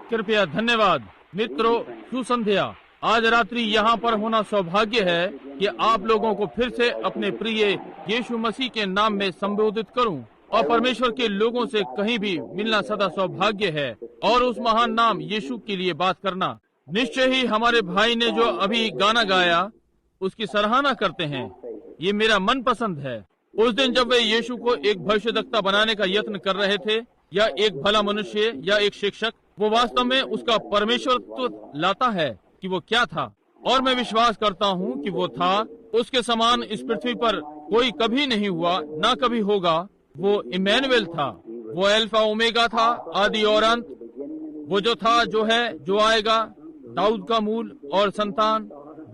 कृपया धन्यवाद। मित्रों, सुसंध्या। आज रात्रि यहाँ पर होना सौभाग्य है कि आप लोगों को फिर से अपने प्रिय यीशु मसीह के नाम में संबोधित करूं और परमेश्वर के लोगों से कहीं भी मिलना सदा सौभाग्य है और उस महान नाम यीशु के लिए बात करना। निश्चय ही हमारे भाई ने जो अभी गाना गाया उसकी सराहना करते हैं। ये मेरा मन पसंद है। उस दिन जब वे यीशु को एक भविष्यद्वक्ता बनाने का यत्न कर रहे थे, या एक भला मनुष्य या एक शिक्षक, वो वास्तव में उसका परमेश्वरत्व लाता है कि वो क्या था। और मैं विश्वास करता हूँ कि वो था। उसके समान इस पृथ्वी पर कोई कभी नहीं हुआ, ना कभी होगा। वो इमैनुएल था। वो अल्फा ओमेगा था, आदि और अंत। वो जो था, जो है, जो आएगा, दाऊद का मूल और संतान,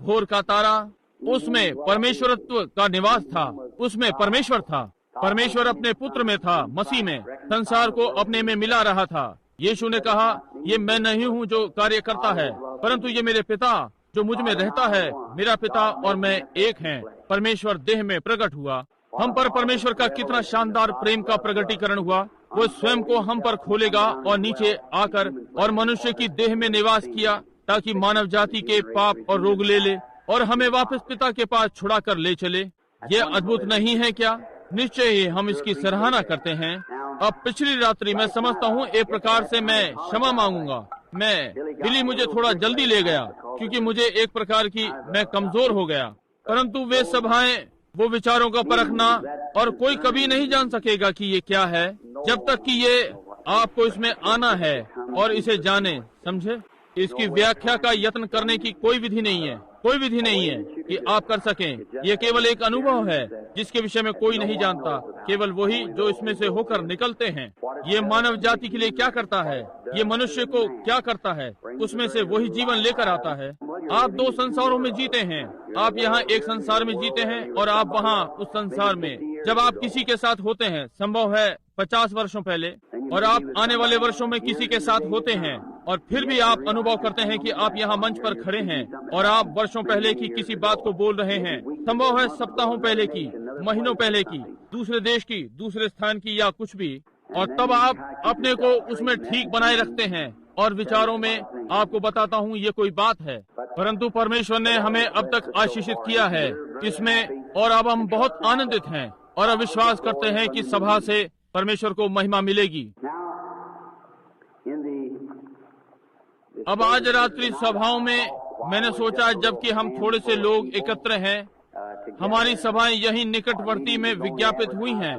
भोर का तारा। उसमें परमेश्वरत्व का निवास था। उसमें परमेश्वर था। परमेश्वर अपने पुत्र में था, मसीह में संसार को अपने में मिला रहा था। यीशु ने कहा, ये मैं नहीं हूँ जो कार्य करता है, परंतु ये मेरे पिता जो मुझ में रहता है। मेरा पिता और मैं एक हैं। परमेश्वर देह में प्रकट हुआ। हम पर परमेश्वर का कितना शानदार प्रेम का प्रकटीकरण हुआ। वो स्वयं को हम पर खोलेगा और नीचे आकर और मनुष्य की देह में निवास किया, ताकि मानव जाति के पाप और रोग ले ले और हमें वापस पिता के पास छुड़ा कर ले चले। ये अद्भुत नहीं है क्या? निश्चय ही हम इसकी सराहना करते हैं। अब पिछली रात्रि मैं समझता हूँ एक प्रकार से मैं क्षमा मांगूंगा। बिली मुझे थोड़ा जल्दी ले गया, क्योंकि मुझे एक प्रकार की मैं कमजोर हो गया। परंतु वे सभाएं, वो विचारों का परखना, और कोई कभी नहीं जान सकेगा कि ये क्या है जब तक कि ये आपको इसमें आना है और इसे जाने, समझे। इसकी व्याख्या का यत्न करने की कोई विधि नहीं है। कोई विधि नहीं है कि आप कर सकें। ये केवल एक अनुभव है जिसके विषय में कोई नहीं जानता, केवल वही जो इसमें से होकर निकलते हैं। ये मानव जाति के लिए क्या करता है, ये मनुष्य को क्या करता है, उसमें से वही जीवन लेकर आता है। आप दो संसारों में जीते हैं। आप यहाँ एक संसार में जीते हैं और आप वहाँ उस संसार में। जब आप किसी के साथ होते हैं, संभव है 50 वर्षों पहले, और आप आने वाले वर्षों में किसी के साथ होते हैं, और फिर भी आप अनुभव करते हैं कि आप यहाँ मंच पर खड़े हैं और आप वर्षों पहले की किसी बात को बोल रहे हैं। संभव है सप्ताहों पहले की, महीनों पहले की, दूसरे देश की, दूसरे स्थान की, या कुछ भी। और तब आप अपने को उसमें ठीक बनाए रखते हैं और विचारों में आपको बताता हूँ ये कोई बात है। परंतु परमेश्वर ने हमें अब तक आशीषित किया है इसमें, और अब हम बहुत आनंदित हैं और अब विश्वास करते हैं कि सभा से परमेश्वर को महिमा मिलेगी। अब आज रात्रि सभाओं में मैंने सोचा, जबकि हम थोड़े से लोग एकत्र हैं, हमारी सभाएं यही निकटवर्ती में विज्ञापित हुई हैं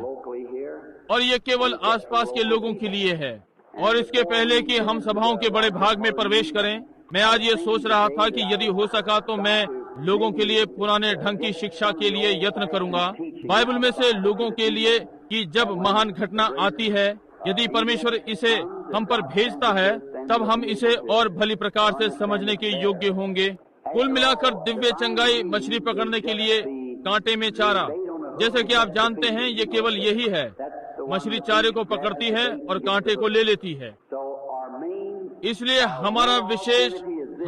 और ये केवल आसपास के लोगों के लिए है। और इसके पहले कि हम सभाओं के बड़े भाग में प्रवेश करें, मैं आज ये सोच रहा था कि यदि हो सका तो मैं लोगों के लिए पुराने ढंग की शिक्षा के लिए यत्न करूंगा, बाइबल में से लोगों के लिए, कि जब महान घटना आती है, यदि परमेश्वर इसे हम पर भेजता है, तब हम इसे और भली प्रकार से समझने के योग्य होंगे। कुल मिलाकर दिव्य चंगाई मछली पकड़ने के लिए कांटे में चारा, जैसे कि आप जानते हैं, ये केवल यही है। मछली चारे को पकड़ती है और कांटे को ले लेती है। इसलिए हमारा विशेष,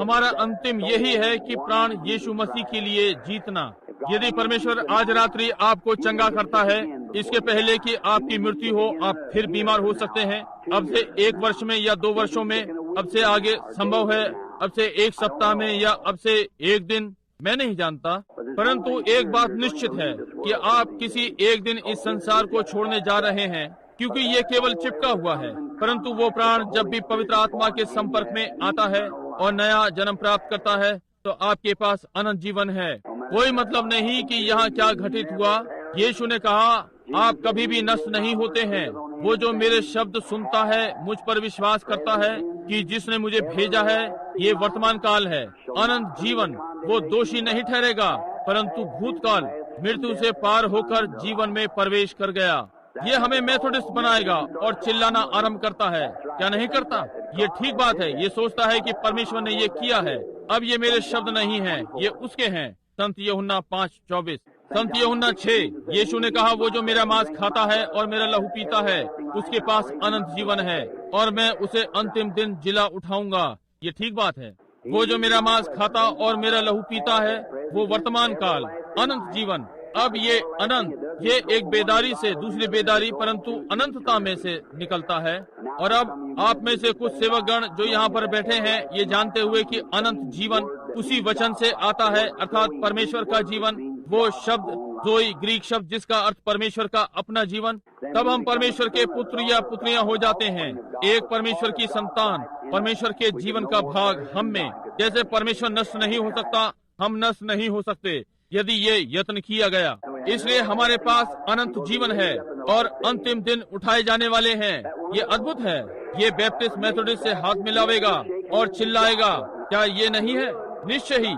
हमारा अंतिम यही है कि प्राण यीशु मसीह के लिए जीतना। यदि परमेश्वर आज रात्रि आपको चंगा करता है, इसके पहले कि आपकी मृत्यु हो, आप फिर बीमार हो सकते हैं। अब से 1 वर्ष में या 2 वर्षों में, अब से आगे संभव है, अब से 1 सप्ताह में या अब से 1 दिन, मैं नहीं जानता। परंतु एक बात निश्चित है कि आप किसी एक दिन इस संसार को छोड़ने जा रहे हैं, क्योंकि ये केवल चिपका हुआ है। परंतु वो प्राण जब भी पवित्र आत्मा के संपर्क में आता है और नया जन्म प्राप्त करता है, तो आपके पास अनंत जीवन है। कोई मतलब नहीं कि यहाँ क्या घटित हुआ। यीशु ने कहा, आप कभी भी नष्ट नहीं होते हैं। वो जो मेरे शब्द सुनता है, मुझ पर विश्वास करता है कि जिसने मुझे भेजा है, ये वर्तमान काल है, अनंत जीवन। वो दोषी नहीं ठहरेगा, परंतु भूतकाल मृत्यु से पार होकर जीवन में प्रवेश कर गया। ये हमें मेथोडिस्ट बनाएगा और चिल्लाना आरंभ करता है, क्या नहीं करता? ये ठीक बात है। ये सोचता है कि परमेश्वर ने ये किया है। अब ये मेरे शब्द नहीं हैं, ये उसके हैं। संत यूहन्ना 5:24। संत यूहन्ना 6, यीशु ने कहा, वो जो मेरा मांस खाता है और मेरा लहू पीता है, उसके पास अनंत जीवन है और मैं उसे अंतिम दिन जिला उठाऊंगा। ये ठीक बात है। वो जो मेरा मांस खाता और मेरा लहू पीता है, वो वर्तमान काल, अनंत जीवन, अब ये अनंत, ये एक बेदारी से दूसरी बेदारी परंतु अनंतता में से निकलता है। और अब आप में से कुछ सेवकगण जो यहाँ पर बैठे हैं, ये जानते हुए कि अनंत जीवन उसी वचन से आता है, अर्थात परमेश्वर का जीवन, वो शब्द जोई, ग्रीक शब्द जिसका अर्थ परमेश्वर का अपना जीवन, तब हम परमेश्वर के पुत्र या पुत्रियां हो जाते हैं, एक परमेश्वर की संतान, परमेश्वर के जीवन का भाग हम में। जैसे परमेश्वर नष्ट नहीं हो सकता, हम नष्ट नहीं हो सकते यदि ये यत्न किया गया। इसलिए हमारे पास अनंत जीवन है और अंतिम दिन उठाए जाने वाले हैं। ये अद्भुत है। ये बैप्टिस्ट मेथोडिस्ट से हाथ मिलावेगा और चिल्लाएगा, क्या ये नहीं है? निश्चय ही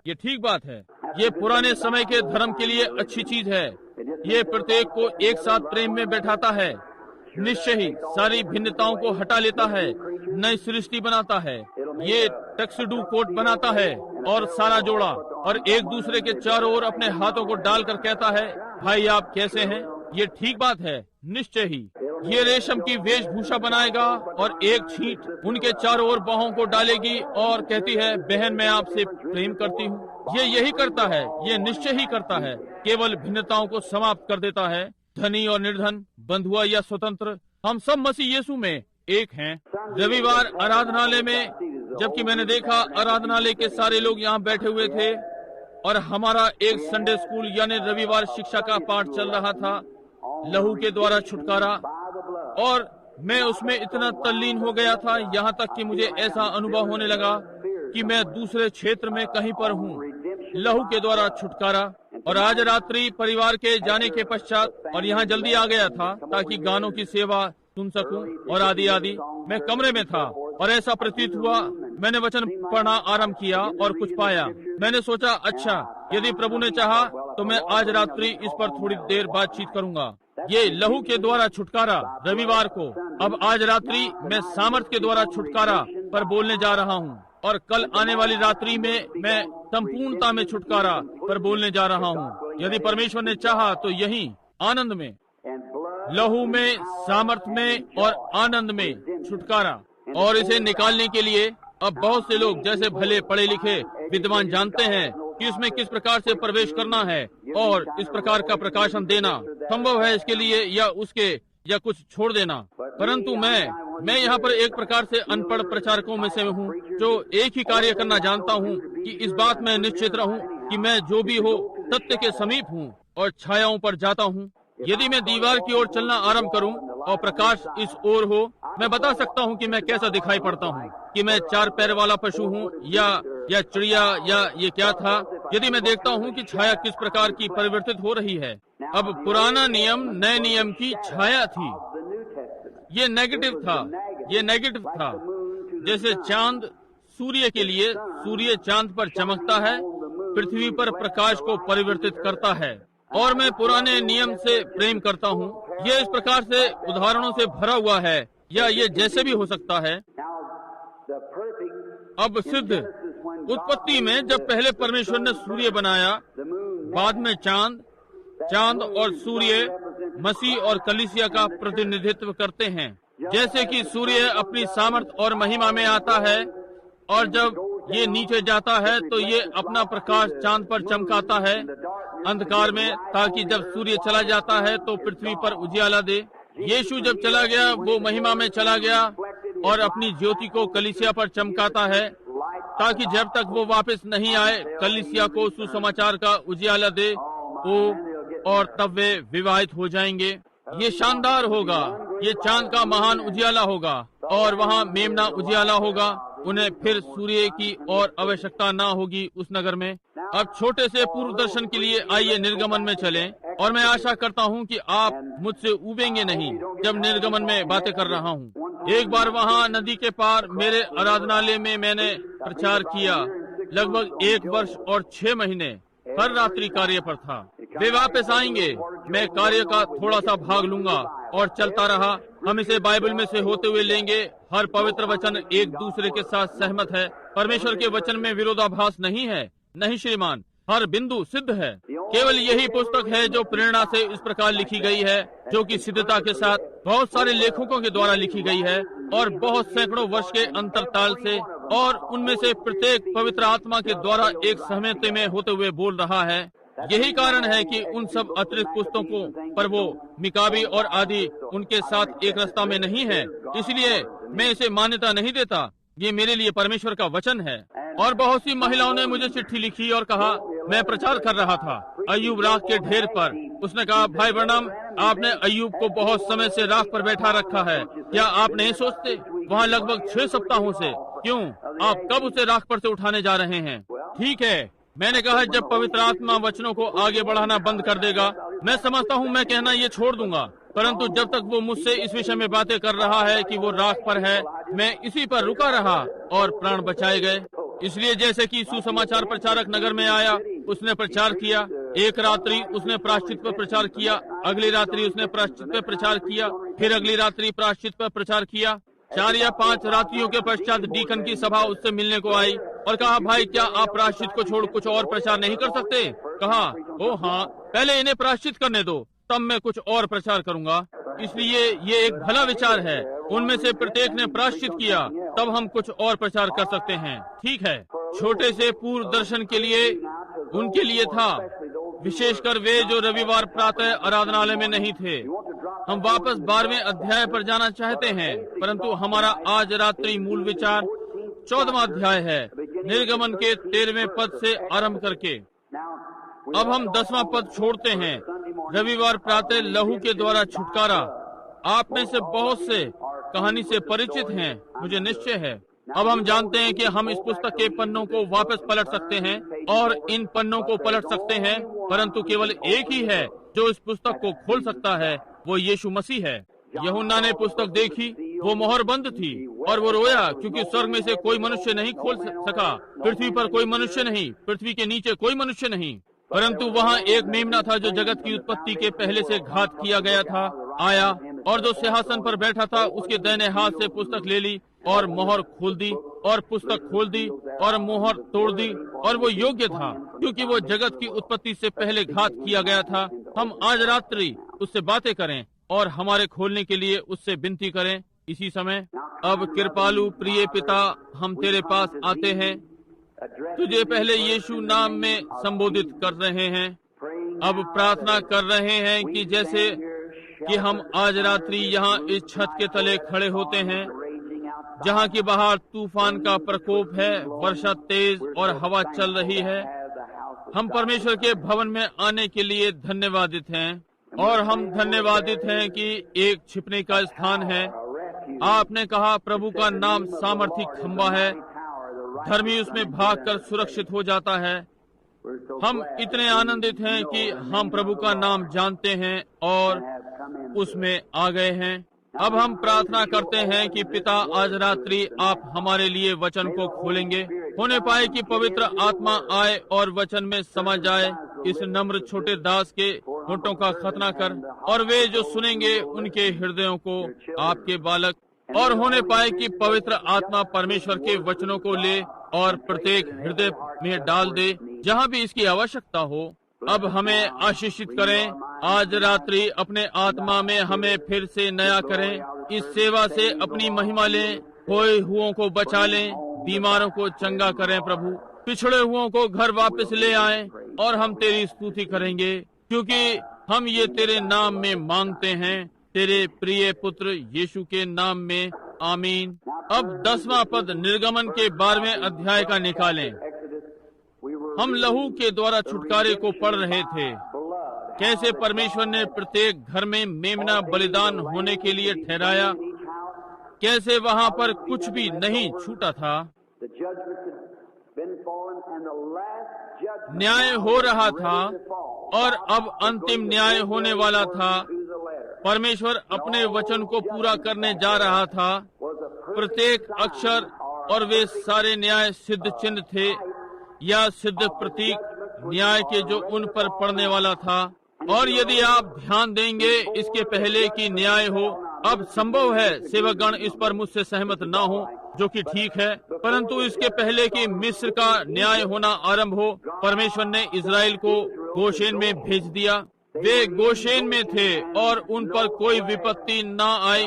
ये ठीक बात है। ये पुराने समय के धर्म के लिए अच्छी चीज है। ये प्रत्येक को एक साथ प्रेम में बैठाता है, निश्चय ही सारी भिन्नताओं को हटा लेता है, नई सृष्टि बनाता है। ये टक्सडू कोट बनाता है और सारा जोड़ा, और एक दूसरे के चारों ओर अपने हाथों को डालकर कहता है, भाई आप कैसे हैं? ये ठीक बात है, निश्चय ही। ये रेशम की वेशभूषा बनाएगा और एक छींट उनके चारों ओर बाहों को डालेगी और कहती है, बहन मैं आपसे प्रेम करती हूँ। ये यही करता है, ये निश्चय ही करता है। केवल भिन्नताओं को समाप्त कर देता है। धनी और निर्धन, बंधुआ या स्वतंत्र, हम सब मसीह यीशु में एक हैं। रविवार आराधनालय में, जबकि मैंने देखा आराधनालय के सारे लोग यहाँ बैठे हुए थे और हमारा एक संडे स्कूल यानी रविवार शिक्षा का पाठ चल रहा था, लहू के द्वारा छुटकारा, और मैं उसमें इतना तल्लीन हो गया था, यहाँ तक कि मुझे ऐसा अनुभव होने लगा कि मैं दूसरे क्षेत्र में कहीं पर हूँ। लहू के द्वारा छुटकारा। और आज रात्रि परिवार के जाने के पश्चात, और यहाँ जल्दी आ गया था ताकि गानों की सेवा सुन सकूं और आदि आदि, मैं कमरे में था और ऐसा प्रतीत हुआ, मैंने वचन पढ़ना आरंभ किया और कुछ पाया। मैंने सोचा, अच्छा यदि प्रभु ने चाहा तो मैं आज रात्रि इस पर थोड़ी देर बातचीत करूंगा। ये लहू के द्वारा छुटकारा रविवार को। अब आज रात्रि मैं सामर्थ के द्वारा छुटकारा पर बोलने जा रहा हूँ, और कल आने वाली रात्रि में मैं संपूर्णता में छुटकारा पर बोलने जा रहा हूँ। यदि परमेश्वर ने चाहा तो यही आनंद में, लहू में, सामर्थ में और आनंद में छुटकारा। और इसे निकालने के लिए अब बहुत से लोग जैसे भले पढ़े लिखे विद्वान जानते हैं कि इसमें किस प्रकार से प्रवेश करना है और इस प्रकार का प्रकाशन देना संभव है इसके लिए या उसके या कुछ छोड़ देना। परंतु मैं यहाँ पर एक प्रकार से अनपढ़ प्रचारकों में से हूँ जो एक ही कार्य करना जानता हूँ कि इस बात में निश्चित रहूँ कि मैं जो भी हो सत्य के समीप हूँ और छायाओं पर जाता हूँ। यदि मैं दीवार की ओर चलना आरंभ करूं और प्रकाश इस ओर हो, मैं बता सकता हूं कि मैं कैसा दिखाई पड़ता हूं, कि मैं 4 पैर वाला पशु हूं या चिड़िया या ये क्या था। यदि मैं देखता हूं कि छाया किस प्रकार की परिवर्तित हो रही है। अब पुराना नियम नए नियम की छाया थी। ये नेगेटिव था। जैसे चांद सूर्य के लिए, सूर्य चांद पर चमकता है, पृथ्वी पर प्रकाश को परिवर्तित करता है। और मैं पुराने नियम से प्रेम करता हूँ। ये इस प्रकार से उदाहरणों से भरा हुआ है, या ये जैसे भी हो सकता है। अब सिद्ध उत्पत्ति में जब पहले परमेश्वर ने सूर्य बनाया, बाद में चांद और सूर्य मसीह और कलीसिया का प्रतिनिधित्व करते हैं। जैसे कि सूर्य अपनी सामर्थ और महिमा में आता है और जब ये नीचे जाता है तो ये अपना प्रकाश चांद पर चमकाता है अंधकार में, ताकि जब सूर्य चला जाता है तो पृथ्वी पर उजियाला दे। यीशु जब चला गया वो महिमा में चला गया और अपनी ज्योति को कलीसिया पर चमकाता है, ताकि जब तक वो वापस नहीं आए कलीसिया को सुसमाचार का उजियाला दे और तब वे विवाहित हो जाएंगे। ये शानदार होगा। ये चांद का महान उजियाला होगा और वहाँ मेमना उजियाला होगा। उन्हें फिर सूर्य की और आवश्यकता ना होगी उस नगर में। अब छोटे से पूर्व दर्शन के लिए आइए निर्गमन में चलें, और मैं आशा करता हूँ कि आप मुझसे उबेंगे नहीं जब निर्गमन में बातें कर रहा हूँ। एक बार वहाँ नदी के पार मेरे आराधनालय में मैंने प्रचार किया। लगभग 1 वर्ष और 6 महीने हर रात्रि कार्य पर था। वे वापस आएंगे, मैं कार्य का थोड़ा सा भाग लूंगा, और चलता रहा। हम इसे बाइबल में से होते हुए लेंगे। हर पवित्र वचन एक दूसरे के साथ सहमत है। परमेश्वर के वचन में विरोधाभास नहीं है, नहीं श्रीमान, हर बिंदु सिद्ध है। केवल यही पुस्तक है जो प्रेरणा से इस प्रकार लिखी गई है, जो कि सिद्धता के साथ बहुत सारे लेखकों के द्वारा लिखी गई है और बहुत सैकड़ों वर्ष के अंतरताल से, और उनमें से प्रत्येक पवित्र आत्मा के द्वारा एक सहमति में होते हुए बोल रहा है। यही कारण है कि उन सब अतिरिक्त पुस्तकों पर वो मिकाबी और आदि उनके साथ एक रास्ता में नहीं है, इसलिए मैं इसे मान्यता नहीं देता। ये मेरे लिए परमेश्वर का वचन है। और बहुत सी महिलाओं ने मुझे चिट्ठी लिखी और कहा, मैं प्रचार कर रहा था अय्यूब राख के ढेर पर। उसने कहा, भाई ब्रैनम, आपने अय्यूब को बहुत समय से राख पर बैठा रखा है, क्या आप नहीं सोचते? वहाँ लगभग 6 सप्ताहों से, क्यों आप कब उसे राख पर से उठाने जा रहे हैं? ठीक है, मैंने कहा, जब पवित्र आत्मा वचनों को आगे बढ़ाना बंद कर देगा, मैं समझता हूँ मैं कहना ये छोड़ दूंगा, परंतु जब तक वो मुझसे इस विषय में बातें कर रहा है कि वो राख पर है, मैं इसी पर रुका रहा और प्राण बचाए गए। इसलिए जैसे कि सुसमाचार प्रचारक नगर में आया, उसने प्रचार किया। एक रात्रि उसने प्रायश्चित पर प्रचार किया, अगली रात्रि उसने प्रायश्चित पर प्रचार किया, फिर अगली रात्रि प्रायश्चित पर प्रचार किया। 4 या 5 रात्रियों के पश्चात डीकन की सभा उससे मिलने को आई और कहा, भाई क्या आप प्रायश्चित को छोड़ कुछ और प्रचार नहीं कर सकते? कहा, ओ हाँ, पहले इन्हें प्रायश्चित करने दो, तब मैं कुछ और प्रचार करूंगा। इसलिए ये एक भला विचार है। उनमें से प्रत्येक ने प्रायश्चित किया, तब हम कुछ और प्रचार कर सकते हैं। ठीक है, छोटे से पूर्व दर्शन के लिए उनके लिए था, विशेषकर वे जो रविवार प्रातः आराधनालय में नहीं थे। हम वापस 12वें अध्याय पर जाना चाहते हैं, परंतु हमारा आज रात्रि मूल विचार 14वां अध्याय है, निर्गमन के 13वें पद से आरंभ करके। अब हम 10वां पद छोड़ते हैं, रविवार प्रातः लहू के द्वारा छुटकारा। आप में से बहुत से कहानी से परिचित हैं, मुझे निश्चय है। अब हम जानते हैं कि हम इस पुस्तक के पन्नों को वापस पलट सकते हैं और इन पन्नों को पलट सकते हैं, परंतु केवल एक ही है जो इस पुस्तक को खोल सकता है, वो यीशु मसीह है। यूहन्ना ने पुस्तक देखी, वो मोहर बंद थी और वो रोया, क्योंकि स्वर्ग में से कोई मनुष्य नहीं खोल सका, पृथ्वी पर कोई मनुष्य नहीं, पृथ्वी के नीचे कोई मनुष्य नहीं। परंतु वहाँ एक मेमना था जो जगत की उत्पत्ति के पहले से घात किया गया था, आया और जो सिंहासन पर बैठा था उसके दाहिने हाथ से पुस्तक ले ली और मोहर खोल दी और पुस्तक खोल दी और मोहर तोड़ दी। और वो योग्य था, क्योंकि वो जगत की उत्पत्ति से पहले घात किया गया था। हम आज रात्रि उससे बातें करें और हमारे खोलने के लिए उससे विनती करें इसी समय। अब कृपालु प्रिय पिता, हम तेरे पास आते हैं, तुझे पहले यीशु नाम में संबोधित कर रहे हैं। अब प्रार्थना कर रहे हैं कि जैसे कि हम आज रात्रि यहाँ इस छत के तले खड़े होते हैं, जहाँ की बाहर तूफान का प्रकोप है, वर्षा तेज और हवा चल रही है, हम परमेश्वर के भवन में आने के लिए धन्यवादित हैं। और हम धन्यवादित हैं कि एक छिपने का स्थान है। आपने कहा, प्रभु का नाम सामर्थी खंबा है, धर्मी उसमें भागकर सुरक्षित हो जाता है। हम इतने आनंदित हैं कि हम प्रभु का नाम जानते हैं और उसमें आ गए हैं। अब हम प्रार्थना करते हैं कि पिता, आज रात्रि आप हमारे लिए वचन को खोलेंगे। होने पाए कि पवित्र आत्मा आए और वचन में समा जाए। इस नम्र छोटे दास के होठों का खतना कर, और वे जो सुनेंगे उनके हृदयों को आपके बालक, और होने पाए कि पवित्र आत्मा परमेश्वर के वचनों को ले और प्रत्येक हृदय में डाल दे जहाँ भी इसकी आवश्यकता हो। अब हमें आशीषित करें। आज रात्रि अपने आत्मा में हमें फिर से नया करें। इस सेवा से अपनी महिमा लें, खोए हुओं को बचा लें, बीमारों को चंगा करें प्रभु, पिछड़े हुओं को घर वापस ले आएं, और हम तेरी स्तुति करेंगे, क्योंकि हम ये तेरे नाम में मांगते हैं, तेरे प्रिय पुत्र यीशु के नाम में, आमीन। अब 10वां पद निर्गमन के 12वें अध्याय का निकालें। हम लहू के द्वारा छुटकारे को पढ़ रहे थे, कैसे परमेश्वर ने प्रत्येक घर में मेमना बलिदान होने के लिए ठहराया, कैसे वहाँ पर कुछ भी नहीं छूटा था। न्याय हो रहा था और अब अंतिम न्याय होने वाला था। परमेश्वर अपने वचन को पूरा करने जा रहा था। प्रत्येक अक्षर और वे सारे न्याय सिद्ध चिन्ह थे या सिद्ध प्रतीक न्याय के जो उन पर पड़ने वाला था। और यदि आप ध्यान देंगे, इसके पहले कि न्याय हो, अब संभव है सेवकगण इस पर मुझसे सहमत ना हो, जो कि ठीक है, परंतु इसके पहले कि मिस्र का न्याय होना आरंभ हो, परमेश्वर ने इजराइल को गोशेन में भेज दिया। वे गोशेन में थे और उन पर कोई विपत्ति ना आई।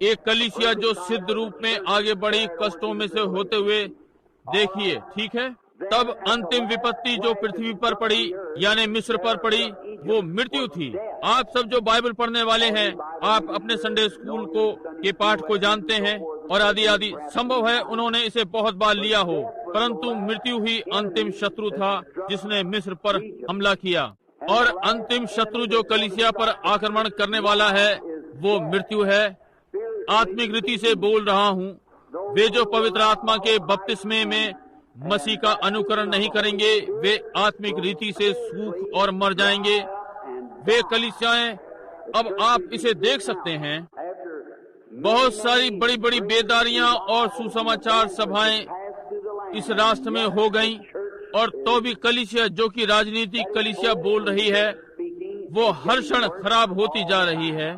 एक कलीसिया जो सिद्ध रूप में आगे बढ़ी, कष्टों में से होते हुए, देखिए, ठीक है, तब अंतिम विपत्ति जो पृथ्वी पर पड़ी यानी मिस्र पर पड़ी वो मृत्यु थी। आप सब जो बाइबल पढ़ने वाले हैं, आप अपने संडे स्कूल के पाठ को जानते हैं और आदि आदि। संभव है उन्होंने इसे बहुत बार लिया हो, परंतु मृत्यु ही अंतिम शत्रु था जिसने मिस्र पर हमला किया। और अंतिम शत्रु जो कलीसिया पर आक्रमण करने वाला है वो मृत्यु है। आत्मिक रीति से बोल रहा हूँ, वे जो पवित्र आत्मा के बपतिस्मे में मसीह का अनुकरण नहीं करेंगे वे आत्मिक रीति से सूख और मर जाएंगे। वे कलीसियाएं, अब आप इसे देख सकते हैं, बहुत सारी बड़ी बड़ी बेदारियां और सुसमाचार सभाएं इस राष्ट्र में हो गईं, और तो भी कलीसिया जो कि राजनीतिक कलीसिया बोल रही है वो हर क्षण खराब होती जा रही है।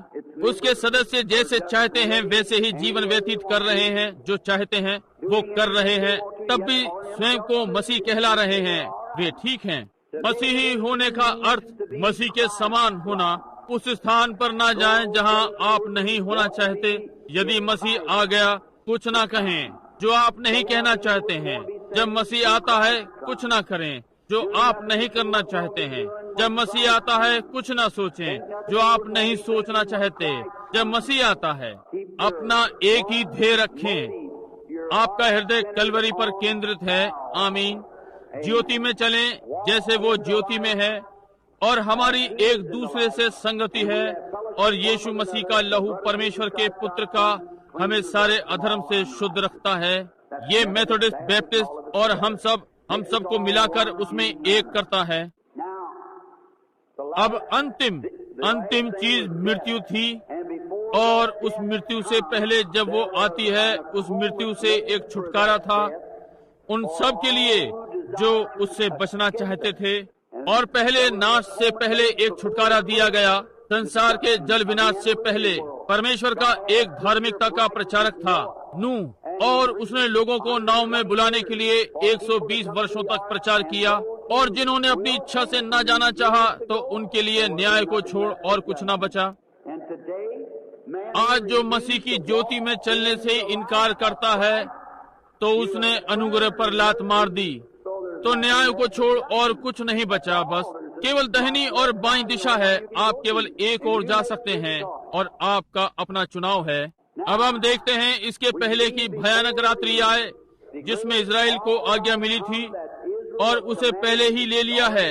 उसके सदस्य जैसे चाहते हैं वैसे ही जीवन व्यतीत कर रहे हैं, जो चाहते हैं वो कर रहे हैं, तब भी स्वयं को मसीह कहला रहे हैं। वे ठीक हैं। मसीही होने का अर्थ मसीह के समान होना। उस स्थान पर ना जाएं जहां आप नहीं होना चाहते। यदि मसीह आ गया, कुछ ना कहें जो आप नहीं कहना चाहते हैं। जब मसीह आता है, कुछ ना करें जो आप नहीं करना चाहते हैं। जब मसीह आता है, कुछ ना सोचें जो आप नहीं सोचना चाहते। जब मसीह आता है, अपना एक ही ध्येय रखें। आपका हृदय कलवरी पर केंद्रित है। आमीन। ज्योति में चलें जैसे वो ज्योति में है, और हमारी एक दूसरे से संगति है, और यीशु मसीह का लहू परमेश्वर के पुत्र का हमें सारे अधर्म से शुद्ध रखता है। ये मेथोडिस्ट, बैप्टिस्ट और हम सब को मिलाकर उसमें एक करता है। अब अंतिम चीज मृत्यु थी, और उस मृत्यु से पहले जब वो आती है, उस मृत्यु से एक छुटकारा था उन सब के लिए जो उससे बचना चाहते थे। और पहले नाश से पहले एक छुटकारा दिया गया। संसार के जल विनाश से पहले परमेश्वर का एक धार्मिकता का प्रचारक था, नूह, और उसने लोगों को नाव में बुलाने के लिए 120 वर्षों तक प्रचार किया। और जिन्होंने अपनी इच्छा से न जाना चाहा तो उनके लिए न्याय को छोड़ और कुछ न बचा। आज जो मसीह की ज्योति में चलने से इनकार करता है तो उसने अनुग्रह पर लात मार दी, तो न्याय को छोड़ और कुछ नहीं बचा। बस केवल दाहिनी और बाईं दिशा है। आप केवल एक ओर जा सकते हैं और आपका अपना चुनाव है। अब हम देखते हैं इसके पहले की भयानक रात्रि आए जिसमें इजराइल को आज्ञा मिली थी और उसे पहले ही ले लिया है,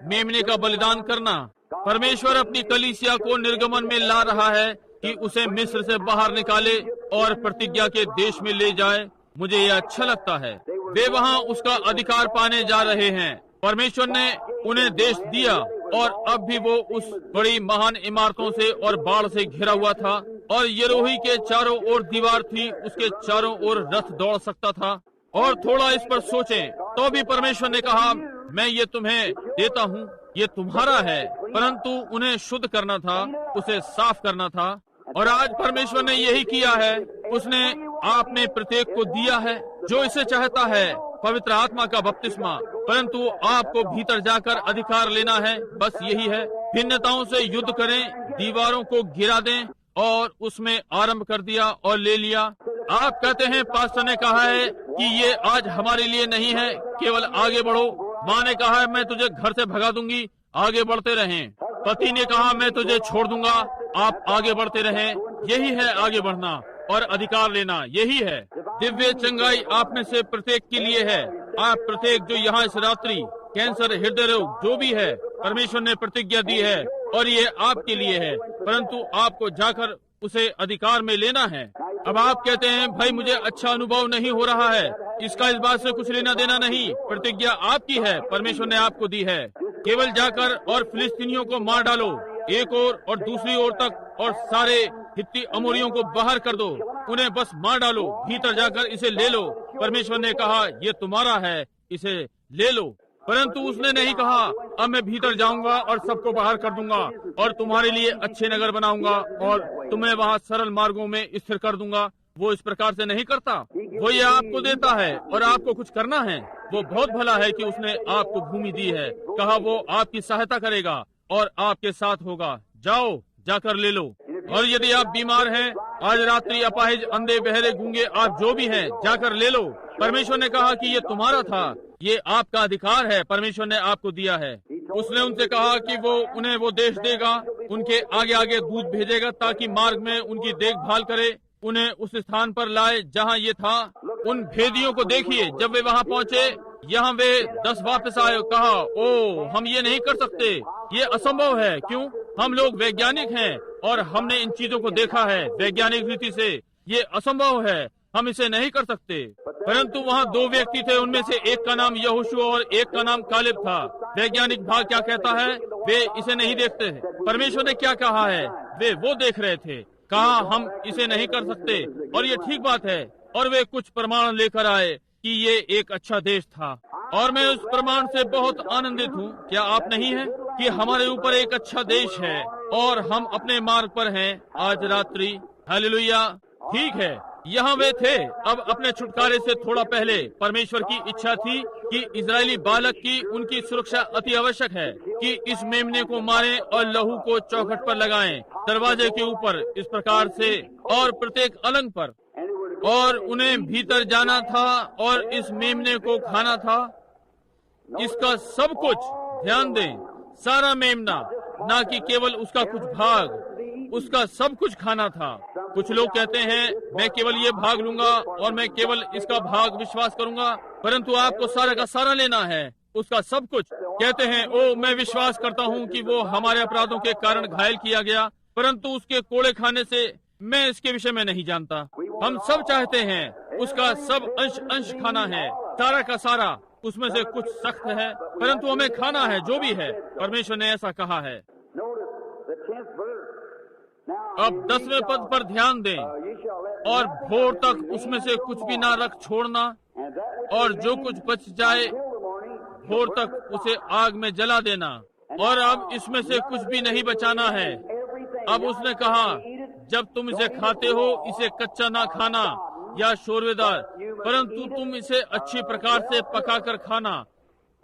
मेमने का बलिदान करना। परमेश्वर अपनी कलीसिया को निर्गमन में ला रहा है कि उसे मिस्र से बाहर निकाले और प्रतिज्ञा के देश में ले जाए। मुझे यह अच्छा लगता है। वे वहाँ उसका अधिकार पाने जा रहे हैं। परमेश्वर ने उन्हें देश दिया, और अब भी वो उस बड़ी महान इमारतों से और बाढ़ से घिरा हुआ था, और यरोही के चारों ओर दीवार थी, उसके चारों ओर रथ दौड़ सकता था। और थोड़ा इस पर सोचें, तो भी परमेश्वर ने कहा, मैं ये तुम्हें देता हूँ, ये तुम्हारा है। परंतु उन्हें शुद्ध करना था, उसे साफ करना था। और आज परमेश्वर ने यही किया है। उसने आपने प्रत्येक को दिया है जो इसे चाहता है, पवित्र आत्मा का बपतिस्मा। परंतु आपको भीतर जाकर अधिकार लेना है। बस यही है। भिन्नताओं से युद्ध करें, दीवारों को गिरा दें, और उसमें आरंभ कर दिया और ले लिया। आप कहते हैं पास्टर ने कहा है कि ये आज हमारे लिए नहीं है, केवल आगे बढ़ो। माँ ने कहा है मैं तुझे घर से भगा दूंगी, आगे बढ़ते रहें। पति ने कहा मैं तुझे छोड़ दूंगा, आप आगे बढ़ते रहें। यही है आगे बढ़ना और अधिकार लेना, यही है। दिव्य चंगाई आप में से प्रत्येक के लिए है। आप प्रत्येक जो यहाँ इस रात्रि कैंसर, हृदय रोग जो भी है, परमेश्वर ने प्रतिज्ञा दी है और ये आपके लिए है, परंतु आपको जाकर उसे अधिकार में लेना है। अब आप कहते हैं भाई मुझे अच्छा अनुभव नहीं हो रहा है, इसका इस बात से कुछ लेना देना नहीं। प्रतिज्ञा आपकी है, परमेश्वर ने आपको दी है। केवल जाकर और फिलिस्तीनियों को मार डालो, एक ओर और दूसरी ओर तक, और सारे हित्ती अमोरियों को बाहर कर दो, उन्हें बस मार डालो। भीतर जाकर इसे ले लो। परमेश्वर ने कहा ये तुम्हारा है, इसे ले लो। परंतु उसने नहीं कहा अब मैं भीतर जाऊंगा और सबको बाहर कर दूंगा और तुम्हारे लिए अच्छे नगर बनाऊंगा और तुम्हें वहाँ सरल मार्गों में स्थिर कर दूंगा। वो इस प्रकार से नहीं करता। वो ये आपको देता है और आपको कुछ करना है। वो बहुत भला है कि उसने आपको भूमि दी है। कहा वो आपकी सहायता करेगा और आपके साथ होगा। जाओ, जाकर ले लो। और यदि आप बीमार हैं, आज रात्रि अपाहिज, अंधे, बहरे, गूंगे, आप जो भी हैं, जाकर ले लो। परमेश्वर ने कहा कि ये तुम्हारा था, ये आपका अधिकार है, परमेश्वर ने आपको दिया है। उसने उनसे कहा कि वो उन्हें वो देश देगा, उनके आगे आगे दूत भेजेगा ताकि मार्ग में उनकी देखभाल करे, उन्हें उस स्थान पर लाए जहाँ ये था। उन भेदियों को देखिए, जब वे वहाँ पहुँचे, यहाँ वे 10 वापस आए, कहा ओ हम ये नहीं कर सकते, ये असंभव है। क्यों? हम लोग वैज्ञानिक हैं और हमने इन चीजों को देखा है वैज्ञानिक रीति से, ये असंभव है, हम इसे नहीं कर सकते। परंतु वहाँ 2 व्यक्ति थे, उनमें से एक का नाम यहोशू और एक का नाम कालेब था। वैज्ञानिक भाग क्या कहता है? वे इसे नहीं देखते। परमेश्वर ने क्या कहा है? वे वो देख रहे थे। कहा हम इसे नहीं कर सकते, और ये ठीक बात है। और वे कुछ प्रमाण लेकर आए कि ये एक अच्छा देश था, और मैं उस प्रमाण से बहुत आनंदित हूँ। क्या आप नहीं हैं कि हमारे ऊपर एक अच्छा देश है और हम अपने मार्ग पर हैं आज रात्रि? हालेलुया। ठीक है, यहाँ वे थे। अब अपने छुटकारे से थोड़ा पहले परमेश्वर की इच्छा थी कि इजरायली बालक की उनकी सुरक्षा अति आवश्यक है, कि इस मेमने को मारें और लहू को चौखट पर लगाएं, दरवाजे के ऊपर इस प्रकार से और प्रत्येक अलंग पर, और उन्हें भीतर जाना था और इस मेमने को खाना था। इसका सब कुछ, ध्यान दें, सारा मेमना, ना कि केवल उसका कुछ भाग, उसका सब कुछ खाना था। कुछ लोग कहते हैं मैं केवल ये भाग लूंगा और मैं केवल इसका भाग विश्वास करूंगा, परंतु आपको सारा का सारा लेना है, उसका सब कुछ। कहते हैं ओ मैं विश्वास करता हूँ कि वो हमारे अपराधों के कारण घायल किया गया, परंतु उसके कोड़े खाने से मैं इसके विषय में नहीं जानता। हम सब चाहते हैं उसका सब अंश खाना है, सारा का सारा। उसमें से कुछ सख्त है, परंतु हमें खाना है जो भी है। परमेश्वर ने ऐसा कहा है। अब 10वें पद पर ध्यान दें, और भोर तक उसमें से कुछ भी ना रख छोड़ना, और जो कुछ बच जाए भोर तक उसे आग में जला देना। और अब इसमें से कुछ भी नहीं बचाना है। अब उसने कहा जब तुम इसे खाते हो, इसे कच्चा ना खाना या शोरवेदार, परंतु तुम इसे अच्छी प्रकार से पकाकर खाना।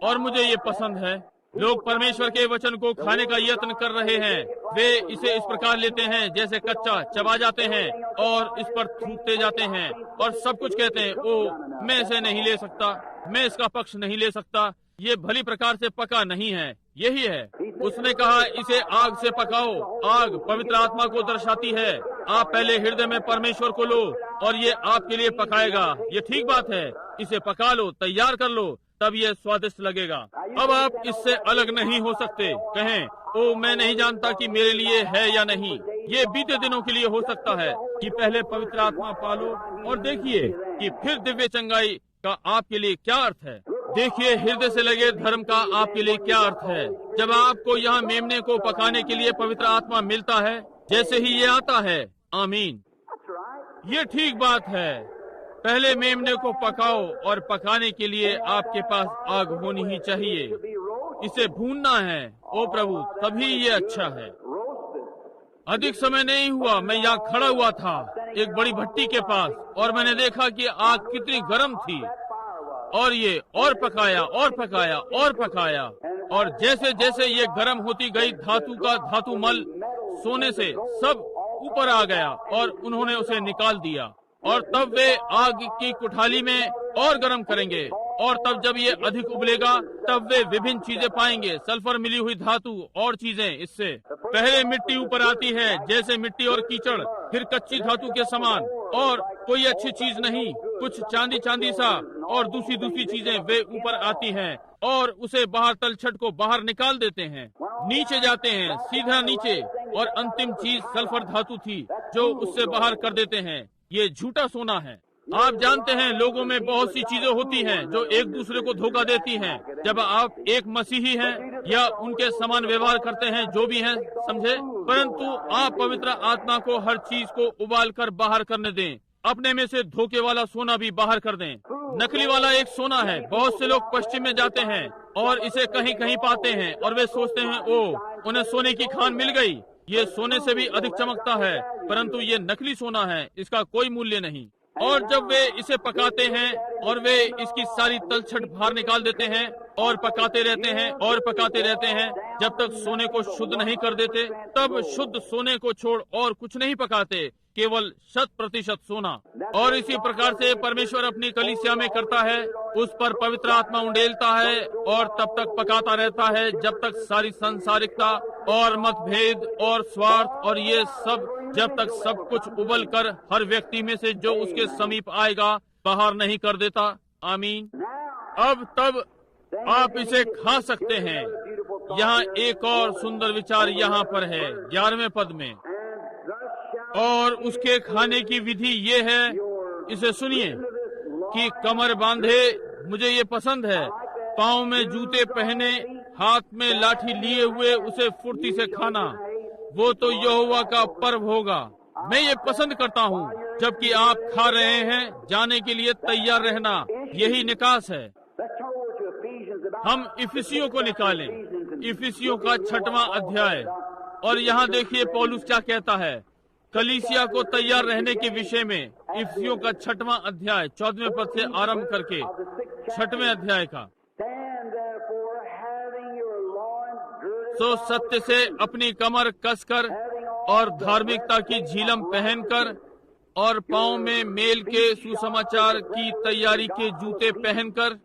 और मुझे ये पसंद है। लोग परमेश्वर के वचन को खाने का यत्न कर रहे हैं। वे इसे इस प्रकार लेते हैं जैसे कच्चा, चबा जाते हैं और इस पर थूकते जाते हैं और सब कुछ कहते हैं ओ मैं इसे नहीं ले सकता, मैं इसका पक्ष नहीं ले सकता, ये भली प्रकार से पका नहीं है। यही है, उसने कहा इसे आग से पकाओ। आग पवित्र आत्मा को दर्शाती है। आप पहले हृदय में परमेश्वर को लो और ये आपके लिए पकाएगा। ये ठीक बात है, इसे पका लो, तैयार कर लो, तब ये स्वादिष्ट लगेगा। अब आप इससे अलग नहीं हो सकते। कहें ओ मैं नहीं जानता कि मेरे लिए है या नहीं। ये बीते दिनों के लिए हो सकता है कि पहले पवित्र आत्मा पालो और देखिए कि फिर दिव्य चंगाई का आपके लिए क्या अर्थ है। देखिए हृदय से लगे धर्म का आपके लिए क्या अर्थ है। जब आपको यहाँ मेमने को पकाने के लिए पवित्र आत्मा मिलता है, जैसे ही ये आता है, आमीन, ये ठीक बात है। पहले मेमने को पकाओ और पकाने के लिए आपके पास आग होनी ही चाहिए। इसे भूनना है, ओ प्रभु, तभी ये अच्छा है। अधिक समय नहीं हुआ, मैं यहाँ खड़ा हुआ था एक बड़ी भट्टी के पास और मैंने देखा कि आग कितनी गर्म थी और ये और पकाया और पकाया और पकाया, और जैसे जैसे ये गर्म होती गई धातु का धातु मल सोने से सब ऊपर आ गया और उन्होंने उसे निकाल दिया। और तब वे आग की कुठाली में और गर्म करेंगे और तब जब ये अधिक उबलेगा तब वे विभिन्न चीजें पाएंगे, सल्फर मिली हुई धातु और चीजें। इससे पहले मिट्टी ऊपर आती है जैसे मिट्टी और कीचड़, फिर कच्ची धातु के समान और कोई अच्छी चीज नहीं, कुछ चांदी चांदी सा, और दूसरी चीजें वे ऊपर आती हैं और उसे बाहर तलछट को बाहर निकाल देते हैं, नीचे जाते हैं, सीधा नीचे, और अंतिम चीज सल्फर धातु थी जो उससे बाहर कर देते हैं। ये झूठा सोना है। आप जानते हैं लोगों में बहुत सी चीजें होती हैं जो एक दूसरे को धोखा देती हैं। जब आप एक मसीही हैं या उनके समान व्यवहार करते हैं, जो भी हैं, समझे, परंतु आप पवित्र आत्मा को हर चीज को उबाल कर बाहर करने दें। अपने में से धोखे वाला सोना भी बाहर कर दें। नकली वाला एक सोना है। बहुत से लोग पश्चिम में जाते हैं और इसे कहीं कहीं पाते हैं और वे सोचते हैं ओ उन्हें सोने की खान मिल गई, ये सोने से भी अधिक चमकता है, परंतु ये नकली सोना है, इसका कोई मूल्य नहीं। और जब वे इसे पकाते हैं और वे इसकी सारी तलछट बाहर निकाल देते हैं और पकाते रहते हैं और पकाते रहते हैं जब तक सोने को शुद्ध नहीं कर देते, तब शुद्ध सोने को छोड़ और कुछ नहीं पकाते। केवल 100% सोना। और इसी प्रकार से परमेश्वर अपनी कलीसिया में करता है, उस पर पवित्र आत्मा उंडेलता है और तब तक पकाता रहता है जब तक सारी संसारिकता और मतभेद और स्वार्थ और ये सब, जब तक सब कुछ उबल कर हर व्यक्ति में से जो उसके समीप आएगा बाहर नहीं कर देता। आमीन। अब तब आप इसे खा सकते हैं। यहाँ एक और सुंदर विचार यहाँ पर है 11वें पद में, और उसके खाने की विधि ये है, इसे सुनिए, कि कमर बांधे, मुझे ये पसंद है, पाँव में जूते पहने, हाथ में लाठी लिए हुए उसे फुर्ती से खाना, वो तो यहोवा का पर्व होगा। मैं ये पसंद करता हूँ, जबकि आप खा रहे हैं, जाने के लिए तैयार रहना, यही निकास है। हम इफिसियों को निकालें, इफिसियों का 6वां अध्याय, और यहाँ देखिए पौलुस क्या कहता है कलीसिया को तैयार रहने के विषय में। इफिसियों का 6वां अध्याय 14वें पद से आरंभ करके 6वें अध्याय का। सो सत्य से अपनी कमर कसकर और धार्मिकता की झिलम पहनकर और पांव में मेल के सुसमाचार की तैयारी के जूते पहनकर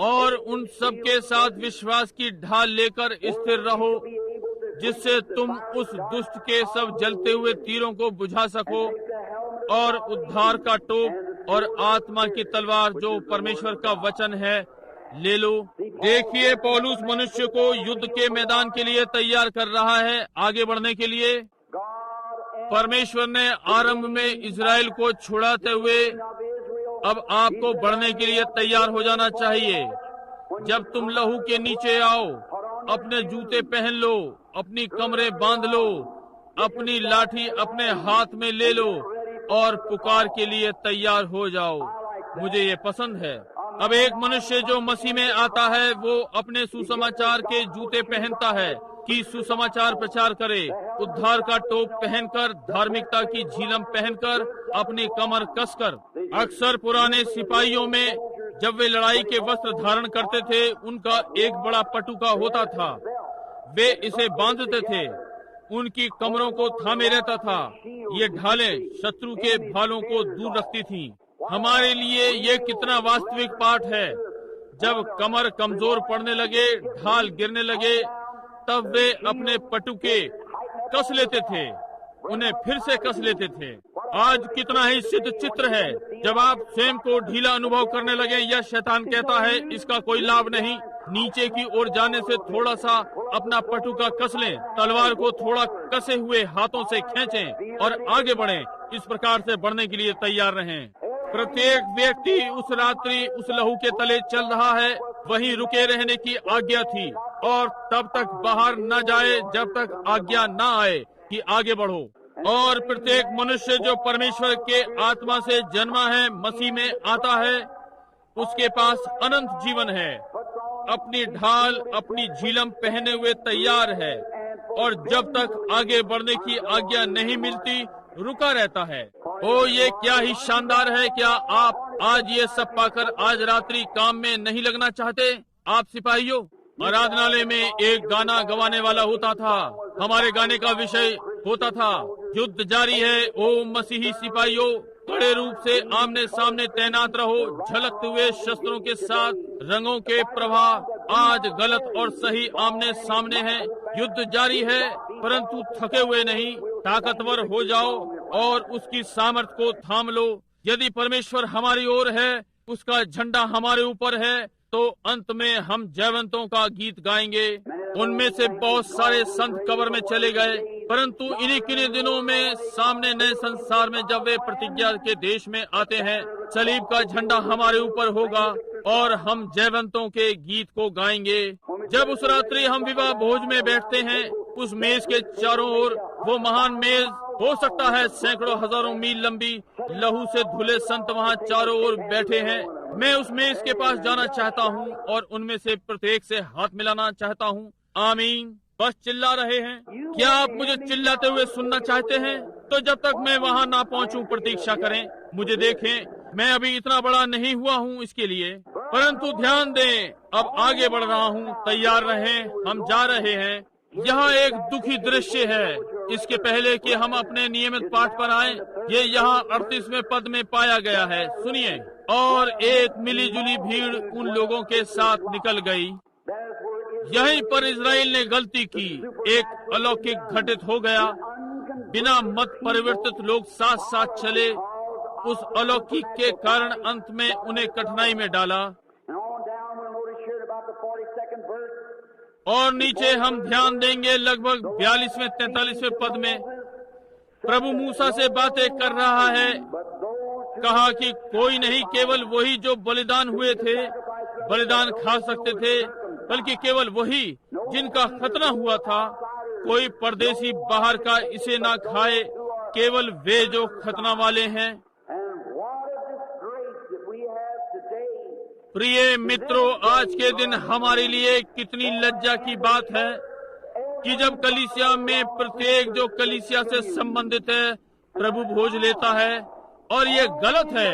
और उन सब के साथ विश्वास की ढाल लेकर स्थिर रहो, जिससे तुम उस दुष्ट के सब जलते हुए तीरों को बुझा सको, और उद्धार का टोप और आत्मा की तलवार जो परमेश्वर का वचन है ले लो। देखिए पौलुस मनुष्य को युद्ध के मैदान के लिए तैयार कर रहा है, आगे बढ़ने के लिए। परमेश्वर ने आरंभ में इजराइल को छुड़ाते हुए अब आपको बढ़ने के लिए तैयार हो जाना चाहिए। जब तुम लहू के नीचे आओ, अपने जूते पहन लो, अपनी कमरें बांध लो, अपनी लाठी अपने हाथ में ले लो और पुकार के लिए तैयार हो जाओ। मुझे ये पसंद है। अब एक मनुष्य जो मसीह में आता है वो अपने सुसमाचार के जूते पहनता है कि सुसमाचार प्रचार करे, उद्धार का टोप पहनकर, धार्मिकता की झिलम पहनकर, अपनी कमर कसकर। अक्सर पुराने सिपाहियों में जब वे लड़ाई के वस्त्र धारण करते थे, उनका एक बड़ा पटुका होता था, वे इसे बांधते थे, उनकी कमरों को थामे रहता था। ये ढालें शत्रु के भालों को दूर रखती थीं। हमारे लिए ये कितना वास्तविक पाठ है। जब कमर कमजोर पड़ने लगे, ढाल गिरने लगे, तब वे अपने पटुके कस लेते थे, उन्हें फिर से कस लेते थे। आज कितना ही सिद्ध चित्र है। जब आप स्वयं को ढीला अनुभव करने लगे, यह शैतान कहता है इसका कोई लाभ नहीं, नीचे की ओर जाने से थोड़ा सा अपना पटुका कस लें, तलवार को थोड़ा कसे हुए हाथों से खींचें और आगे बढ़ें। इस प्रकार से बढ़ने के लिए तैयार रहें। प्रत्येक व्यक्ति उस रात्रि उस लहू के तले चल रहा है, वहीं रुके रहने की आज्ञा थी, और तब तक बाहर न जाए जब तक आज्ञा न आए कि आगे बढ़ो। और प्रत्येक मनुष्य जो परमेश्वर के आत्मा से जन्मा है, मसीह में आता है, उसके पास अनंत जीवन है। अपनी ढाल, अपनी झिलम पहने हुए तैयार है, और जब तक आगे बढ़ने की आज्ञा नहीं मिलती रुका रहता है। ओ ये क्या ही शानदार है। क्या आप आज ये सब पाकर आज रात्रि काम में नहीं लगना चाहते? आप सिपाहियों, आराधनालय में एक गाना गवाने वाला होता था। हमारे गाने का विषय होता था युद्ध जारी है। ओ मसीही सिपाहियों, कड़े रूप से आमने सामने तैनात रहो, झलकते हुए शस्त्रों के साथ। रंगों के प्रवाह आज गलत और सही आमने सामने हैं। युद्ध जारी है, परंतु थके हुए नहीं, ताकतवर हो जाओ और उसकी सामर्थ को थाम लो। यदि परमेश्वर हमारी ओर है, उसका झंडा हमारे ऊपर है, तो अंत में हम जयवंतों का गीत गाएंगे। उनमें से बहुत सारे संत कब्र में चले गए, परंतु इन्हीं किन्हीं दिनों में सामने नए संसार में जब वे प्रतिज्ञा के देश में आते हैं, सलीब का झंडा हमारे ऊपर होगा और हम जयवंतों के गीत को गाएंगे। जब उस रात्रि हम विवाह भोज में बैठते हैं, उस मेज के चारों ओर वो महान मेज हो सकता है सैकड़ों हजारों मील लंबी, लहू से धुले संत वहाँ चारों ओर बैठे हैं। मैं उस मेज के पास जाना चाहता हूँ और उनमें से प्रत्येक से हाथ मिलाना चाहता हूँ। आमीन। बस चिल्ला रहे हैं। क्या आप मुझे चिल्लाते हुए सुनना चाहते हैं? तो जब तक मैं वहाँ ना पहुँचूं प्रतीक्षा करें, मुझे देखें। मैं अभी इतना बड़ा नहीं हुआ हूँ इसके लिए, परंतु ध्यान दें, अब आगे बढ़ रहा हूँ। तैयार रहें, हम जा रहे हैं। यहाँ एक दुखी दृश्य है। इसके पहले कि हम अपने नियमित पाठ पर आए, ये यहाँ 38वें पद में पाया गया है। सुनिए, और एक मिलीजुली भीड़ उन लोगों के साथ निकल गई। यहीं पर इजराइल ने गलती की। एक अलौकिक घटित हो गया। बिना मत परिवर्तित लोग साथ साथ चले। उस अलौकिक के कारण अंत में उन्हें कठिनाई में डाला। और नीचे हम ध्यान देंगे लगभग 42वें 43वें पद में प्रभु मूसा से बातें कर रहा है। कहा कि कोई नहीं, केवल वही जो बलिदान हुए थे बलिदान खा सकते थे, बल्कि केवल वही जिनका खतना हुआ था। कोई परदेशी बाहर का इसे ना खाए, केवल वे जो खतना वाले हैं। प्रिय मित्रों, आज के दिन हमारे लिए कितनी लज्जा की बात है कि जब कलीसिया में प्रत्येक जो कलीसिया से संबंधित है प्रभु भोज लेता है, और ये गलत है।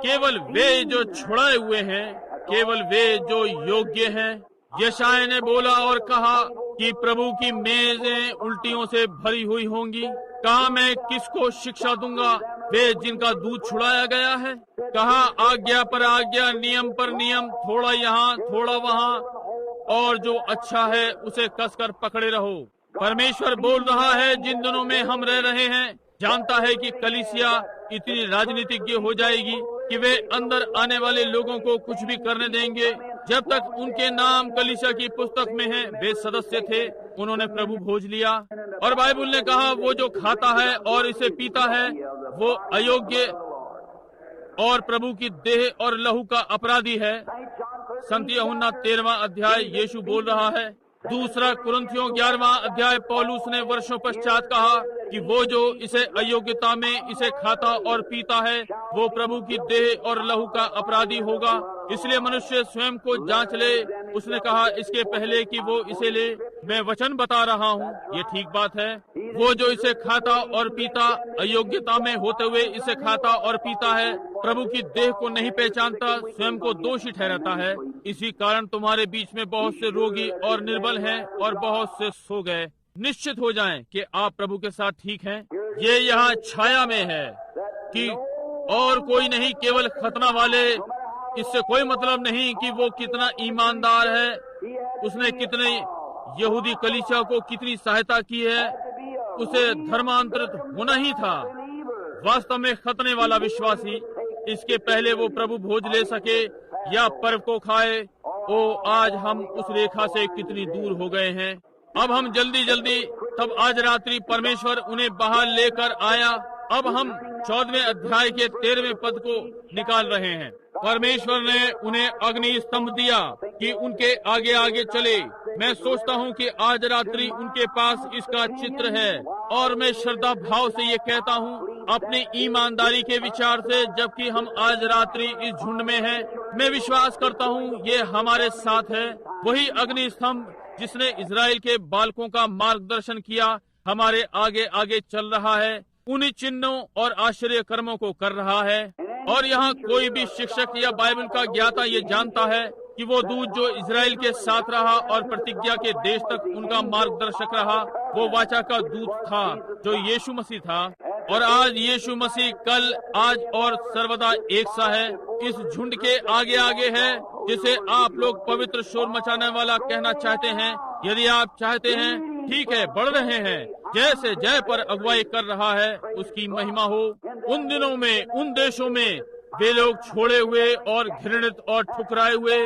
केवल वे जो छुड़ाए हुए हैं, केवल वे जो योग्य हैं। यशायाह ने बोला और कहा कि प्रभु की मेजें उल्टियों से भरी हुई होंगी। कहा, मैं किसको शिक्षा दूंगा? वे जिनका दूध छुड़ाया गया है। कहा, आज्ञा पर आज्ञा, नियम पर नियम, थोड़ा यहाँ थोड़ा वहाँ, और जो अच्छा है उसे कसकर पकड़े रहो। परमेश्वर बोल रहा है, जिन दिनों में हम रह रहे हैं, जानता है कि कलीसिया इतनी राजनीतिज्ञ हो जाएगी कि वे अंदर आने वाले लोगों को कुछ भी करने देंगे। जब तक उनके नाम कलीसिया की पुस्तक में है, वे सदस्य थे, उन्होंने प्रभु भोज लिया। और बाइबल ने कहा, वो जो खाता है और इसे पीता है वो अयोग्य और प्रभु की देह और लहू का अपराधी है। संत यूहन्ना 13वां अध्याय यीशु बोल रहा है। दूसरा कुरिन्थियों 11वां अध्याय पौलुस ने वर्षों पश्चात कहा कि वो जो इसे अयोग्यता में इसे खाता और पीता है वो प्रभु की देह और लहू का अपराधी होगा। इसलिए मनुष्य स्वयं को जांच ले। उसने कहा, इसके पहले कि वो इसे ले, मैं वचन बता रहा हूँ, ये ठीक बात है। वो जो इसे खाता और पीता अयोग्यता में होते हुए इसे खाता और पीता है, प्रभु की देह को नहीं पहचानता, स्वयं को दोषी ठहराता है। इसी कारण तुम्हारे बीच में बहुत से रोगी और निर्बल हैं और बहुत से सो गए। निश्चित हो जाएं कि आप प्रभु के साथ ठीक हैं। ये यहाँ छाया में है कि और कोई नहीं, केवल खतना वाले। इससे कोई मतलब नहीं कि वो कितना ईमानदार है, उसने कितने यहूदी कलीसिया को कितनी सहायता की है, उसे धर्मांतरित होना ही था। वास्तव में खतने वाला विश्वासी, इसके पहले वो प्रभु भोज ले सके या पर्व को खाए, ओ आज हम उस रेखा से कितनी दूर हो गए हैं। अब हम जल्दी जल्दी, तब आज रात्रि परमेश्वर उन्हें बाहर लेकर आया। अब हम 14वें अध्याय के 13वें पद को निकाल रहे हैं। परमेश्वर ने उन्हें अग्नि स्तंभ दिया कि उनके आगे आगे चले। मैं सोचता हूँ कि आज रात्रि उनके पास इसका चित्र है, और मैं श्रद्धा भाव से ये कहता हूँ अपनी ईमानदारी के विचार से, जबकि हम आज रात्रि इस झुंड में हैं, मैं विश्वास करता हूँ ये हमारे साथ है। वही अग्नि स्तंभ जिसने इजराइल के बालकों का मार्गदर्शन किया, हमारे आगे आगे चल रहा है, उन्हीं चिन्हों और आश्चर्य कर्मों को कर रहा है। और यहाँ कोई भी शिक्षक या बाइबल का ज्ञाता ये जानता है कि वो दूत जो इजराइल के साथ रहा और प्रतिज्ञा के देश तक उनका मार्गदर्शक रहा, वो वाचा का दूत था जो यीशु मसीह था। और आज यीशु मसीह कल, आज और सर्वदा एक सा है। इस झुंड के आगे आगे है, जिसे आप लोग पवित्र शोर मचाने वाला कहना चाहते हैं। यदि आप चाहते हैं, ठीक है, बढ़ रहे हैं। जैसे जय पर अगुवाई कर रहा है, उसकी महिमा हो। उन दिनों में, उन देशों में वे लोग छोड़े हुए और घृणित और ठुकराए हुए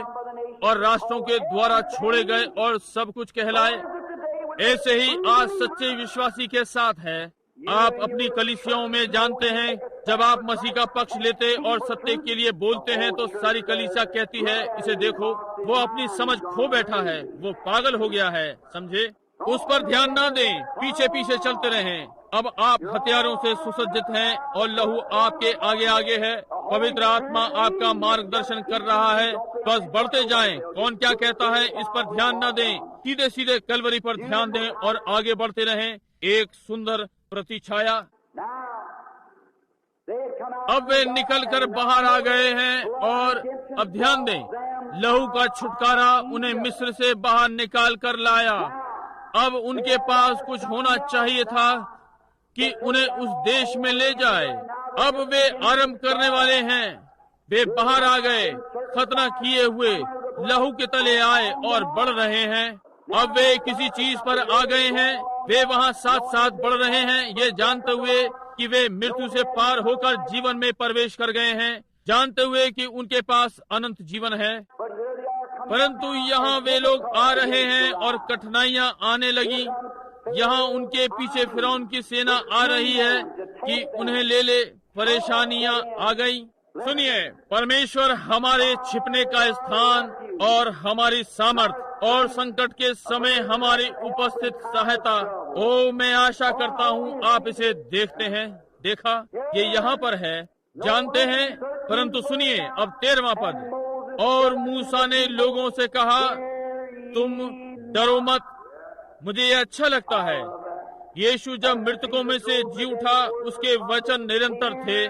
और राष्ट्रों के द्वारा छोड़े गए और सब कुछ कहलाए। ऐसे ही आज सच्चे विश्वासी के साथ है। आप अपनी कलीसियाओं में जानते हैं, जब आप मसीह का पक्ष लेते और सत्य के लिए बोलते हैं तो सारी कलीसिया कहती है, इसे देखो, वो अपनी समझ खो बैठा है, वो पागल हो गया है। समझे? उस पर ध्यान ना दें, पीछे पीछे चलते रहें। अब आप हथियारों से सुसज्जित हैं और लहू आपके आगे आगे है। पवित्र आत्मा आपका मार्गदर्शन कर रहा है। बस बढ़ते जाएं। कौन क्या कहता है इस पर ध्यान न दें, सीधे सीधे कलवरी पर ध्यान दें और आगे बढ़ते रहें। एक सुंदर प्रतिछाया। अब वे निकल कर बाहर आ गए हैं और अब ध्यान दें, लहू का छुटकारा उन्हें मिस्र से बाहर निकाल कर लाया। अब उनके पास कुछ होना चाहिए था कि उन्हें उस देश में ले जाए। अब वे आरंभ करने वाले हैं। वे बाहर आ गए, खतना किए हुए लहू के तले आए और बढ़ रहे हैं। अब वे किसी चीज पर आ गए हैं। वे वहाँ साथ साथ बढ़ रहे हैं, ये जानते हुए कि वे मृत्यु से पार होकर जीवन में प्रवेश कर गए हैं, जानते हुए कि उनके पास अनंत जीवन है। परंतु यहाँ वे लोग आ रहे हैं और कठिनाइयाँ आने लगी। यहाँ उनके पीछे फिरौन की सेना आ रही है कि उन्हें ले ले। परेशानियाँ आ गई। सुनिए, परमेश्वर हमारे छिपने का स्थान और हमारी सामर्थ और संकट के समय हमारी उपस्थित सहायता। ओ, मैं आशा करता हूँ आप इसे देखते हैं। देखा, ये यहाँ पर है, जानते हैं। परंतु सुनिए अब 13वां पद। और मूसा ने लोगों से कहा, तुम डरो मत, मुझे ये अच्छा लगता है। यीशु जब मृतकों में से जी उठा, उसके वचन निरंतर थे,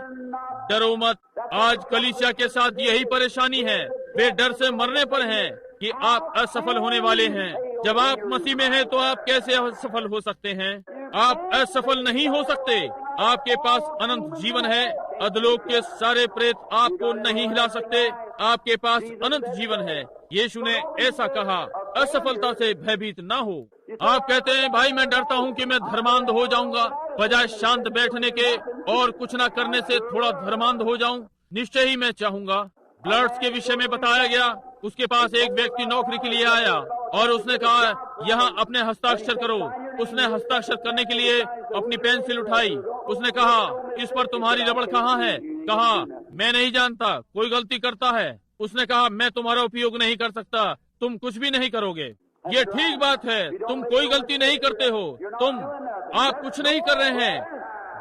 डरो मत। आज कलीसिया के साथ यही परेशानी है। वे डर से मरने पर हैं कि आप असफल होने वाले हैं। जब आप मसीह में हैं तो आप कैसे असफल हो सकते हैं? आप असफल नहीं हो सकते। आपके पास अनंत जीवन है। अधलोक के सारे प्रेत आपको नहीं हिला सकते। आपके पास अनंत जीवन है। यीशु ने ऐसा कहा, असफलता से भयभीत ना हो। आप कहते हैं, भाई मैं डरता हूँ कि मैं धर्मांध हो जाऊंगा। बजाय शांत बैठने के और कुछ न करने से थोड़ा धर्मांध हो जाऊं, निश्चय ही मैं चाहूंगा। ब्लड्स के विषय में बताया गया, उसके पास एक व्यक्ति नौकरी के लिए आया और उसने कहा, यहाँ अपने हस्ताक्षर करो। उसने हस्ताक्षर करने के लिए अपनी पेंसिल उठाई। उसने कहा, इस पर तुम्हारी रबड़ कहाँ है? कहा, मैं नहीं जानता, कोई गलती करता है। उसने कहा, मैं तुम्हारा उपयोग नहीं कर सकता, तुम कुछ भी नहीं करोगे। ये ठीक बात है, तुम कोई गलती नहीं करते हो, आप कुछ नहीं कर रहे हैं।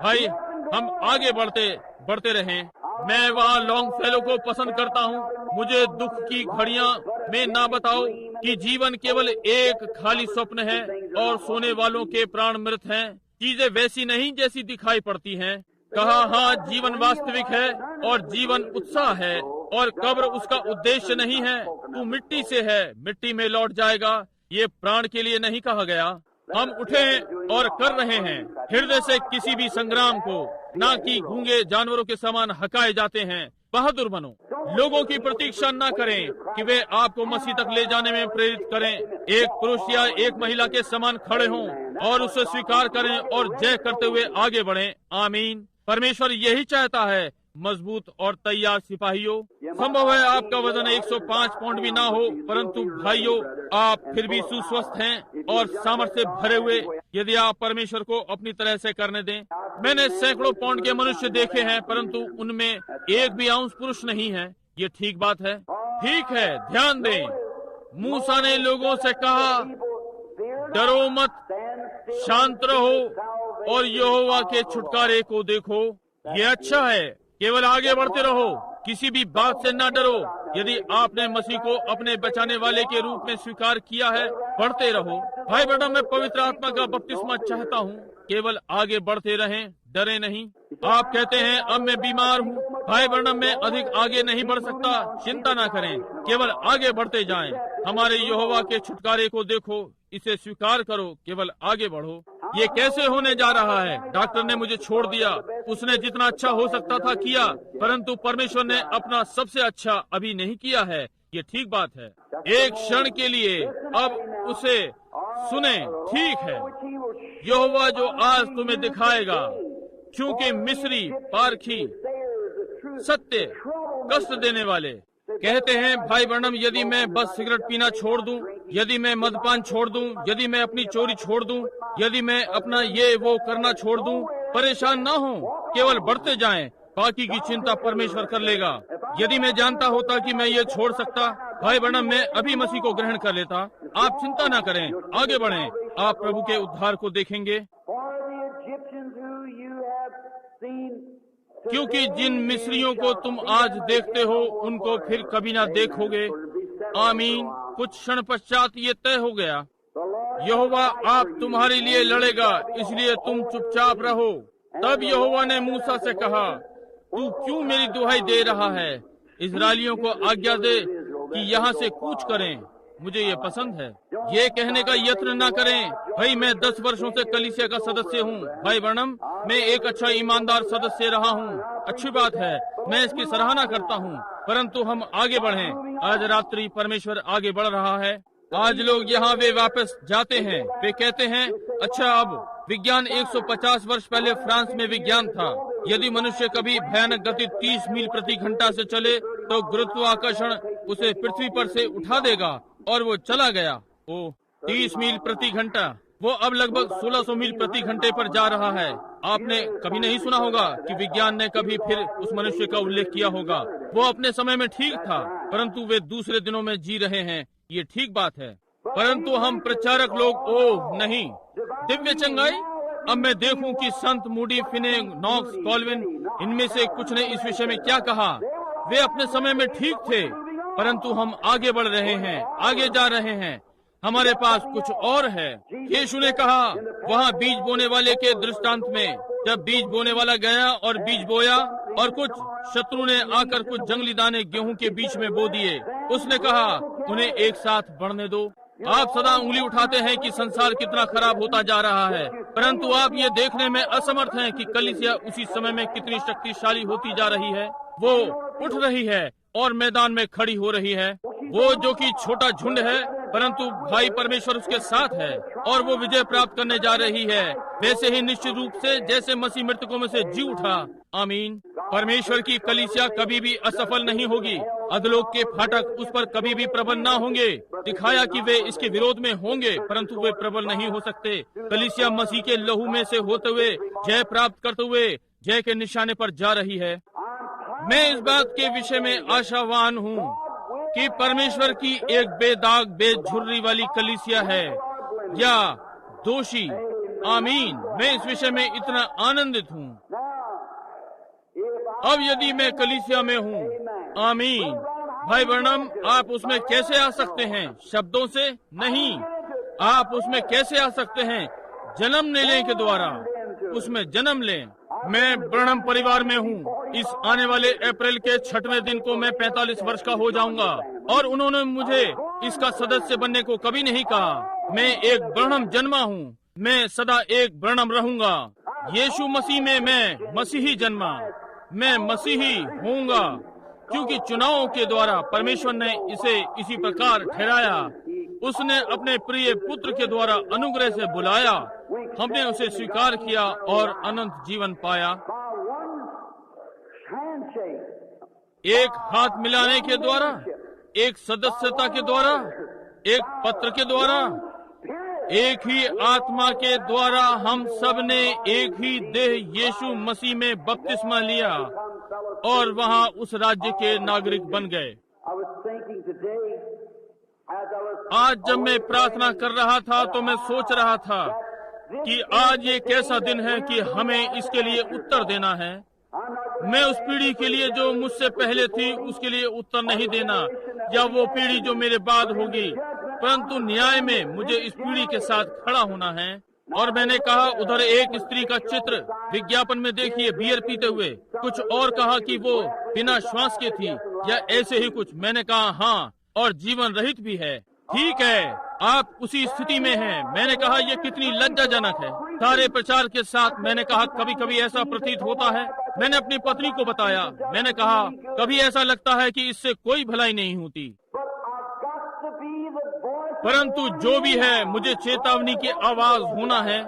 भाई, हम आगे बढ़ते रहें। मैं वहाँ लॉन्ग फेलो को पसंद करता हूँ। मुझे दुख की घड़ियाँ में ना बताओ कि जीवन केवल एक खाली स्वप्न है और सोने वालों के प्राण मृत हैं। चीजें वैसी नहीं जैसी दिखाई पड़ती हैं। कहा, हाँ, जीवन वास्तविक है और जीवन उत्साह है और कब्र उसका उद्देश्य नहीं है। तू मिट्टी से है, मिट्टी में लौट जाएगा। ये प्राण के लिए नहीं कहा गया। हम उठे और कर रहे हैं हृदय से किसी भी संग्राम को, ना कि गूंगे जानवरों के समान हकाए जाते हैं। बहादुर बनो। लोगों की प्रतीक्षा न करें कि वे आपको मसीह तक ले जाने में प्रेरित करें। एक पुरुष या एक महिला के समान खड़े हों और उसे स्वीकार करें और जय करते हुए आगे बढ़ें। आमीन। परमेश्वर यही चाहता है, मजबूत और तैयार सिपाहियों। संभव है आपका वजन 105 पाउंड भी ना हो, परंतु भाइयों, आप फिर भी सुस्वस्थ हैं और सामर्थ्य से भरे हुए, यदि आप परमेश्वर को अपनी तरह से करने दें। मैंने सैकड़ों पाउंड के मनुष्य देखे हैं, परंतु उनमें एक भी अंश पुरुष नहीं है। ये ठीक बात है। ठीक है, ध्यान दें। मूसा ने लोगों से कहा, डरो मत, शांत रहो और यहोवा के छुटकारे को देखो। ये अच्छा है, केवल आगे बढ़ते रहो, किसी भी बात से न डरो। यदि आपने मसीह को अपने बचाने वाले के रूप में स्वीकार किया है, बढ़ते रहो। भाई ब्रैनम, मैं पवित्र आत्मा का बपतिस्मा चाहता हूँ। केवल आगे बढ़ते रहें, डरे नहीं। आप कहते हैं, अब मैं बीमार हूँ। भाई ब्रैनम, मैं अधिक आगे नहीं बढ़ सकता। चिंता ना करें, केवल आगे बढ़ते जाएं। हमारे यहोवा के छुटकारे को देखो, इसे स्वीकार करो, केवल आगे बढ़ो। ये कैसे होने जा रहा है? डॉक्टर ने मुझे छोड़ दिया। उसने जितना अच्छा हो सकता था किया, परंतु परमेश्वर ने अपना सबसे अच्छा अभी नहीं किया है। ये ठीक बात है। एक क्षण के लिए अब उसे सुने। ठीक है, यहोवा जो आज तुम्हें दिखाएगा, क्योंकि मिस्री, पारखी, सत्य, कष्ट देने वाले कहते हैं, भाई ब्रैनम, यदि मैं बस सिगरेट पीना छोड़ दूं, यदि मैं मद्यपान छोड़ दूं, यदि मैं अपनी चोरी छोड़ दूं, यदि मैं अपना ये वो करना छोड़ दूं, परेशान ना हो, केवल बढ़ते जाएं, बाकी की चिंता परमेश्वर कर लेगा। यदि मैं जानता होता कि मैं ये छोड़ सकता, भाई ब्रैनम, मैं अभी मसीह को ग्रहण कर लेता। आप चिंता ना करें, आगे बढ़ें। आप प्रभु के उद्धार को देखेंगे। क्योंकि जिन मिस्रियों को तुम आज देखते हो, उनको फिर कभी ना देखोगे। आमीन। कुछ क्षण पश्चात ये तय हो गया। यहोवा आप तुम्हारे लिए लड़ेगा, इसलिए तुम चुपचाप रहो। तब यहोवा ने मूसा से कहा, तू क्यों मेरी दुहाई दे रहा है? इजरायलियों को आज्ञा दे कि यहाँ से कूच करें। मुझे ये पसंद है। ये कहने का यत्न न करें, भाई मैं 10 वर्षों से कलीसिया का सदस्य हूँ। भाई ब्रैनम, मैं एक अच्छा ईमानदार सदस्य रहा हूँ। अच्छी बात है, मैं इसकी सराहना करता हूँ, परंतु हम आगे बढ़ें। आज रात्रि परमेश्वर आगे बढ़ रहा है। आज लोग यहाँ वे वापस जाते हैं, वे कहते हैं अच्छा अब विज्ञान 150 वर्ष पहले फ्रांस में विज्ञान था। यदि मनुष्य कभी भयानक गति 30 मील प्रति घंटा से चले तो गुरुत्वाकर्षण उसे पृथ्वी पर से उठा देगा, और वो चला गया। ओ 30 मील प्रति घंटा, वो अब लगभग 1600 मील प्रति घंटे पर जा रहा है। आपने कभी नहीं सुना होगा कि विज्ञान ने कभी फिर उस मनुष्य का उल्लेख किया होगा। वो अपने समय में ठीक था, परंतु वे दूसरे दिनों में जी रहे हैं। ये ठीक बात है, परंतु हम प्रचारक लोग ओह नहीं, दिव्य चंगाई। अब मैं देखूं कि संत मूडी, फिने, नॉक्स, कॉल्विन, इनमें से कुछ ने इस विषय में क्या कहा। वे अपने समय में ठीक थे, परंतु हम आगे बढ़ रहे हैं, आगे जा रहे हैं। हमारे पास कुछ और है। यीशु ने कहा वहाँ बीज बोने वाले के दृष्टांत में, जब बीज बोने वाला गया और बीज बोया और कुछ शत्रु ने आकर कुछ जंगली दाने गेहूं के बीच में बो दिए, उसने कहा उन्हें एक साथ बढ़ने दो। आप सदा उंगली उठाते हैं कि संसार कितना खराब होता जा रहा है, परंतु आप ये देखने में असमर्थ हैं कि कलीसिया उसी समय में कितनी शक्तिशाली होती जा रही है। वो उठ रही है और मैदान में खड़ी हो रही है। वो जो कि छोटा झुंड है, परंतु भाई परमेश्वर उसके साथ है और वो विजय प्राप्त करने जा रही है, वैसे ही निश्चित रूप से जैसे मसीह मृतकों में से जी उठा। आमीन। परमेश्वर की कलीसिया कभी भी असफल नहीं होगी। अधलोक के फाटक उस पर कभी भी प्रबल न होंगे। दिखाया कि वे इसके विरोध में होंगे, परंतु वे प्रबल नहीं हो सकते। कलीसिया मसीह के लहू में से होते हुए, जय प्राप्त करते हुए जय के निशाने पर जा रही है। मैं इस बात के विषय में आशावान हूँ कि परमेश्वर की एक बेदाग बेझुर्री वाली कलीसिया है या दोषी। आमीन। मैं इस विषय में इतना आनंदित हूँ। अब यदि मैं कलीसिया में हूँ, आमीन। भाई ब्रैनम, आप उसमें कैसे आ सकते हैं? शब्दों से नहीं। आप उसमें कैसे आ सकते हैं? जन्म लेने के द्वारा उसमें जन्म लें। मैं ब्रैनम परिवार में हूँ। इस आने वाले अप्रैल के 6वें दिन को मैं 45 वर्ष का हो जाऊंगा, और उन्होंने मुझे इसका सदस्य बनने को कभी नहीं कहा। मैं एक ब्रैनम जन्मा हूँ, मैं सदा एक ब्रैनम रहूंगा। यीशु मसीह में मैं मसीही जन्मा, मैं मसीही होऊंगा, क्योंकि चुनावों के द्वारा परमेश्वर ने इसे इसी प्रकार ठहराया। उसने अपने प्रिय पुत्र के द्वारा अनुग्रह से बुलाया, हमने उसे स्वीकार किया और अनंत जीवन पाया। एक हाथ मिलाने के द्वारा, एक सदस्यता के द्वारा, एक पत्र के द्वारा, एक ही आत्मा के द्वारा हम सब ने एक ही देह यीशु मसीह में बपतिस्मा लिया और वहाँ उस राज्य के नागरिक बन गए। आज जब मैं प्रार्थना कर रहा था तो मैं सोच रहा था कि आज ये कैसा दिन है कि हमें इसके लिए उत्तर देना है। मैं उस पीढ़ी के लिए जो मुझसे पहले थी उसके लिए उत्तर नहीं देना, या वो पीढ़ी जो मेरे बाद होगी, परंतु न्याय में मुझे इस पीढ़ी के साथ खड़ा होना है। और मैंने कहा उधर एक स्त्री का चित्र विज्ञापन में देखिए, बियर पीते हुए। कुछ और कहा कि वो बिना श्वास के थी या ऐसे ही कुछ। मैंने कहा हाँ, और जीवन रहित भी है। ठीक है, आप उसी स्थिति में हैं। मैंने कहा ये कितनी लज्जाजनक है। सारे प्रचार के साथ मैंने कहा कभी कभी ऐसा प्रतीत होता है। मैंने अपनी पत्नी को बताया, मैंने कहा कभी ऐसा लगता है कि इससे कोई भलाई नहीं होती, परंतु जो भी है मुझे चेतावनी की आवाज होना है।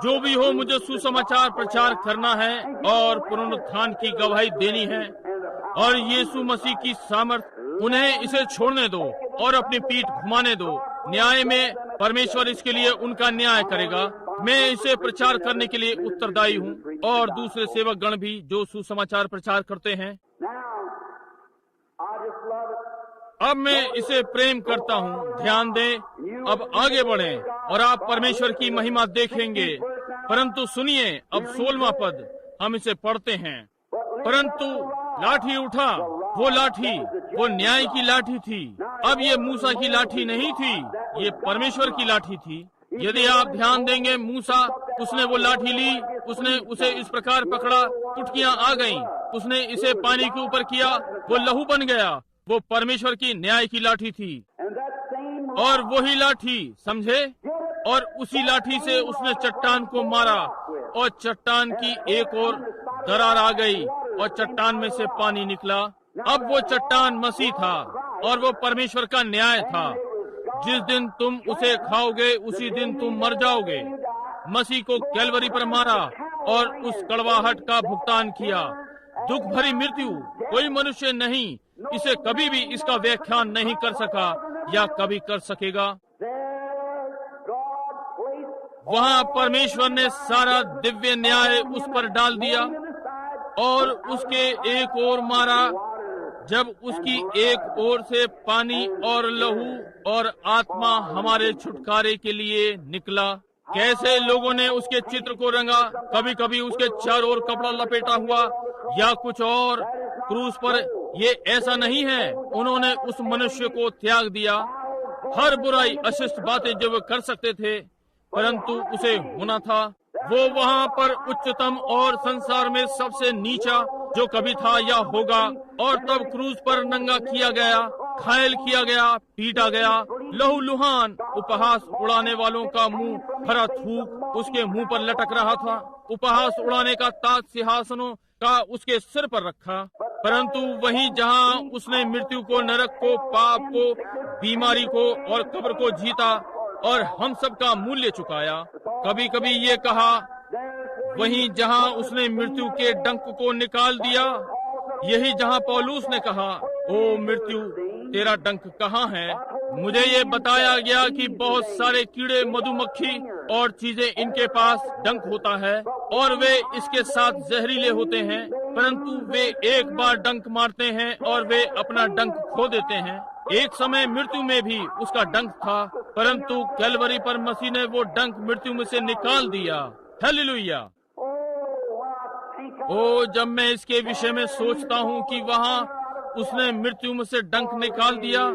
जो भी हो मुझे सुसमाचार प्रचार करना है और पुनरुत्थान की गवाही देनी है, और यीशु मसीह की सामर्थ। उन्हें इसे छोड़ने दो और अपनी पीठ घुमाने दो। न्याय में परमेश्वर इसके लिए उनका न्याय करेगा। मैं इसे प्रचार करने के लिए उत्तरदायी हूँ, और दूसरे सेवक गण भी जो सुसमाचार प्रचार करते हैं। अब मैं इसे प्रेम करता हूँ। ध्यान दें, अब आगे बढ़ें और आप परमेश्वर की महिमा देखेंगे। परंतु सुनिए, अब 16वां पद हम इसे पढ़ते हैं। परंतु लाठी उठा। वो लाठी वो न्याय की लाठी थी। अब ये मूसा की लाठी नहीं थी, ये परमेश्वर की लाठी थी। यदि आप ध्यान देंगे, मूसा उसने वो लाठी ली, उसने उसे इस प्रकार पकड़ा, टुटकियां आ गईं। उसने इसे पानी के ऊपर किया, वो लहू बन गया। वो परमेश्वर की न्याय की लाठी थी। और वही लाठी, समझे, और उसी लाठी से उसने चट्टान को मारा और चट्टान की एक और दरार आ गई और चट्टान में से पानी निकला। अब वो चट्टान मसीह था और वो परमेश्वर का न्याय था। जिस दिन तुम उसे खाओगे उसी दिन तुम मर जाओगे। मसीह को कैलवरी पर मारा और उस कड़वाहट का भुगतान किया। दुख भरी मृत्यु, कोई मनुष्य नहीं इसे कभी भी इसका व्याख्यान नहीं कर सका या कभी कर सकेगा। वहाँ परमेश्वर ने सारा दिव्य न्याय उस पर डाल दिया और उसके एक ओर मारा। जब उसकी एक ओर से पानी और लहू और आत्मा हमारे छुटकारे के लिए निकला। कैसे लोगों ने उसके चित्र को रंगा, कभी कभी उसके चारों ओर कपड़ा लपेटा हुआ या कुछ और। क्रूस पर ये ऐसा नहीं है, उन्होंने उस मनुष्य को त्याग दिया। हर बुराई, अशिष्ट बातें जो वे कर सकते थे, परंतु उसे होना था। वो वहाँ पर उच्चतम और संसार में सबसे नीचा जो कभी था या होगा। और तब क्रूस पर नंगा किया गया, घायल किया गया, पीटा गया, लहूलुहान, उपहास उड़ाने वालों का मुंह भरा थूक उसके मुंह पर लटक रहा था। उपहास उड़ाने का ताज सिंहासनों का उसके सिर पर रखा। परंतु वहीं जहाँ उसने मृत्यु को, नरक को, पाप को, बीमारी को और कब्र को जीता और हम सब का मूल्य चुकाया। कभी कभी ये कहा, वहीं जहाँ उसने मृत्यु के डंक को निकाल दिया, यही जहाँ पौलुस ने कहा, ओ मृत्यु तेरा डंक कहाँ है। मुझे ये बताया गया कि बहुत सारे कीड़े, मधुमक्खी और चीजें इनके पास डंक होता है और वे इसके साथ जहरीले होते हैं, परंतु वे एक बार डंक मारते हैं और वे अपना डंक खो देते हैं। एक समय मृत्यु में भी उसका डंक था, परंतु कैलवरी पर मसीह ने वो डंक मृत्यु में से निकाल दिया। हालेलुया। ओ, जब मैं इसके विषय में सोचता हूँ कि वहाँ उसने मृत्यु में से डंक निकाल दिया,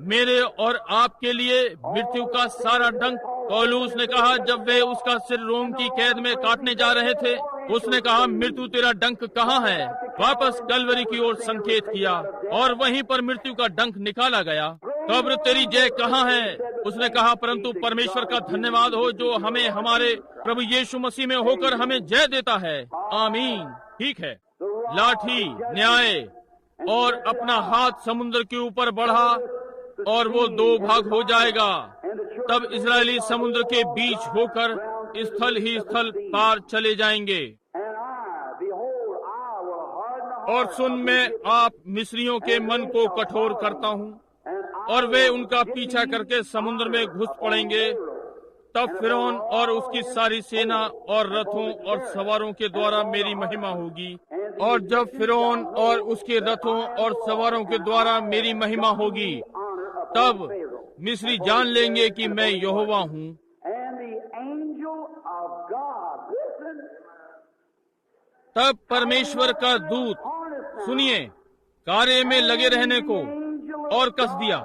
मेरे और आपके लिए मृत्यु का सारा डंक। पौलुस ने कहा, जब वे उसका सिर रोम की कैद में काटने जा रहे थे, उसने कहा, मृत्यु तेरा डंक कहाँ है। वापस कैलवरी की ओर संकेत किया और वहीं पर मृत्यु का डंक निकाला गया। कब्र तेरी जय कहाँ है, उसने कहा, परंतु परमेश्वर का धन्यवाद हो जो हमें हमारे प्रभु यीशु मसीह में होकर हमें जय देता है। आमीन। ठीक है। लाठी, न्याय और अपना हाथ समुद्र के ऊपर बढ़ा और वो दो भाग हो जाएगा। तब इजरायली समुद्र के बीच होकर स्थल ही स्थल पार चले जाएंगे। और सुन, मैं आप मिस्रियों के मन को कठोर करता हूँ और वे उनका पीछा करके समुद्र में घुस पड़ेंगे। तब फिरौन और उसकी सारी सेना और रथों और सवारों के द्वारा मेरी महिमा होगी। और जब फिरौन और उसके रथों और सवारों के द्वारा मेरी महिमा होगी, तब मिस्री जान लेंगे कि मैं यहोवा हूँ। तब परमेश्वर का दूत, सुनिए, कार्य में लगे रहने को और कस दिया।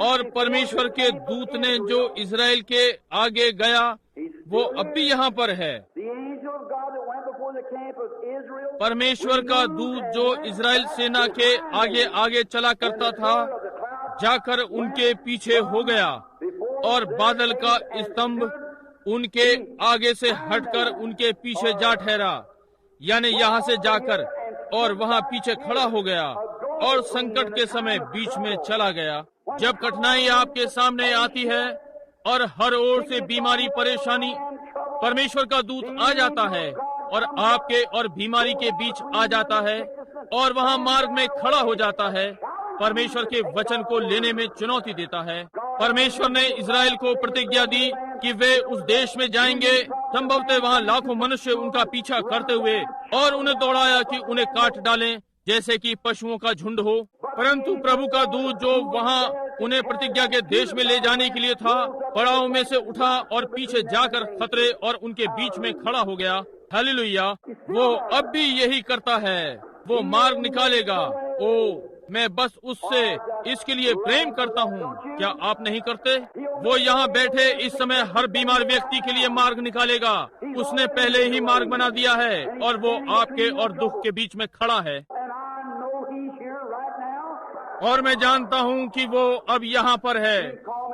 और परमेश्वर के दूत ने जो इजराइल के आगे गया, वो अब भी यहाँ पर है। परमेश्वर का दूत जो इजराइल सेना के आगे आगे चला करता था, जाकर उनके पीछे हो गया और बादल का स्तंभ उनके आगे से हटकर उनके पीछे जा ठहरा, यानी यहाँ से जाकर और वहाँ पीछे खड़ा हो गया और संकट के समय बीच में चला गया। जब कठिनाई आपके सामने आती है और हर ओर से बीमारी, परेशानी, परमेश्वर का दूत आ जाता है और आपके और बीमारी के बीच आ जाता है और वहाँ मार्ग में खड़ा हो जाता है। परमेश्वर के वचन को लेने में चुनौती देता है। परमेश्वर ने इजराइल को प्रतिज्ञा दी कि वे उस देश में जाएंगे। संभवतः वहाँ लाखों मनुष्य उनका पीछा करते हुए और उन्हें दौड़ाया कि उन्हें काट डालें जैसे कि पशुओं का झुंड हो। परंतु प्रभु का दूत जो वहाँ उन्हें प्रतिज्ञा के देश में ले जाने के लिए था, पड़ाव में से उठा और पीछे जाकर खतरे और उनके बीच में खड़ा हो गया। हालेलुया। वो अब भी यही करता है, वो मार्ग निकालेगा। ओ, मैं बस उससे इसके लिए प्रेम करता हूँ। क्या आप नहीं करते? वो यहाँ बैठे इस समय हर बीमार व्यक्ति के लिए मार्ग निकालेगा। उसने पहले ही मार्ग बना दिया है और वो आपके और दुख के बीच में खड़ा है। और मैं जानता हूँ कि वो अब यहाँ पर है।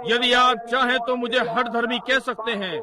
यदि आप चाहें तो मुझे हठ धर्मी कह सकते हैं,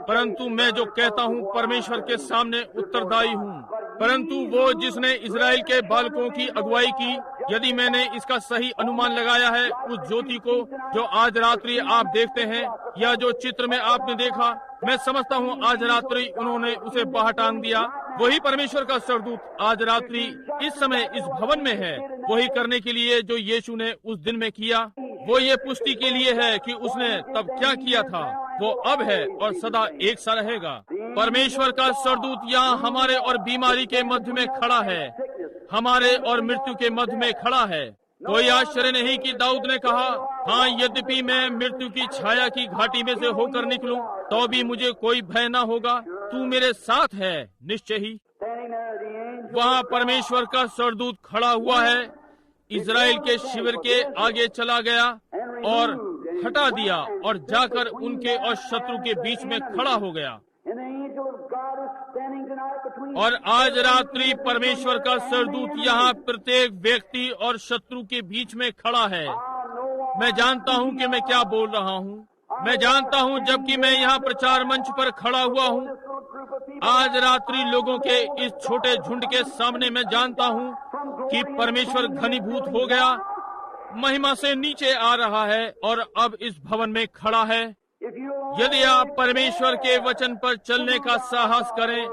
परंतु मैं जो कहता हूँ परमेश्वर के सामने उत्तरदायी हूँ। परंतु वो जिसने इजराइल के बालकों की अगुवाई की, यदि मैंने इसका सही अनुमान लगाया है, उस ज्योति को जो आज रात्रि आप देखते हैं या जो चित्र में आपने देखा, मैं समझता हूँ आज रात्रि उन्होंने उसे बाहर टांग दिया। वही परमेश्वर का स्वर्गदूत आज रात्रि इस समय इस भवन में है, वही करने के लिए जो यीशु ने उस दिन में किया। वो ये पुष्टि के लिए है कि उसने तब क्या किया था, वो अब है और सदा एक सा रहेगा। परमेश्वर का स्वर्गदूत यहाँ हमारे और बीमारी के मध्य में खड़ा है, हमारे और मृत्यु के मध्य में खड़ा है। कोई आश्चर्य नहीं कि दाऊद ने कहा, हाँ यद्यपि मैं मृत्यु की छाया की घाटी में से होकर निकलूं, तो भी मुझे कोई भय न होगा, तू मेरे साथ है निश्चय ही। वहाँ परमेश्वर का स्वर्गदूत खड़ा हुआ है, इजराइल के शिविर के आगे चला गया और हटा दिया और जाकर उनके और शत्रु के बीच में खड़ा हो गया। और आज रात्रि परमेश्वर का स्वर्गदूत यहाँ प्रत्येक व्यक्ति और शत्रु के बीच में खड़ा है। मैं जानता हूँ कि मैं क्या बोल रहा हूँ। मैं जानता हूँ जबकि मैं यहाँ प्रचार मंच पर खड़ा हुआ हूँ, आज रात्रि लोगों के इस छोटे झुंड के सामने मैं जानता हूँ कि परमेश्वर घनीभूत हो गया, महिमा से नीचे आ रहा है और अब इस भवन में खड़ा है। यदि आप परमेश्वर के वचन पर चलने का साहस करें,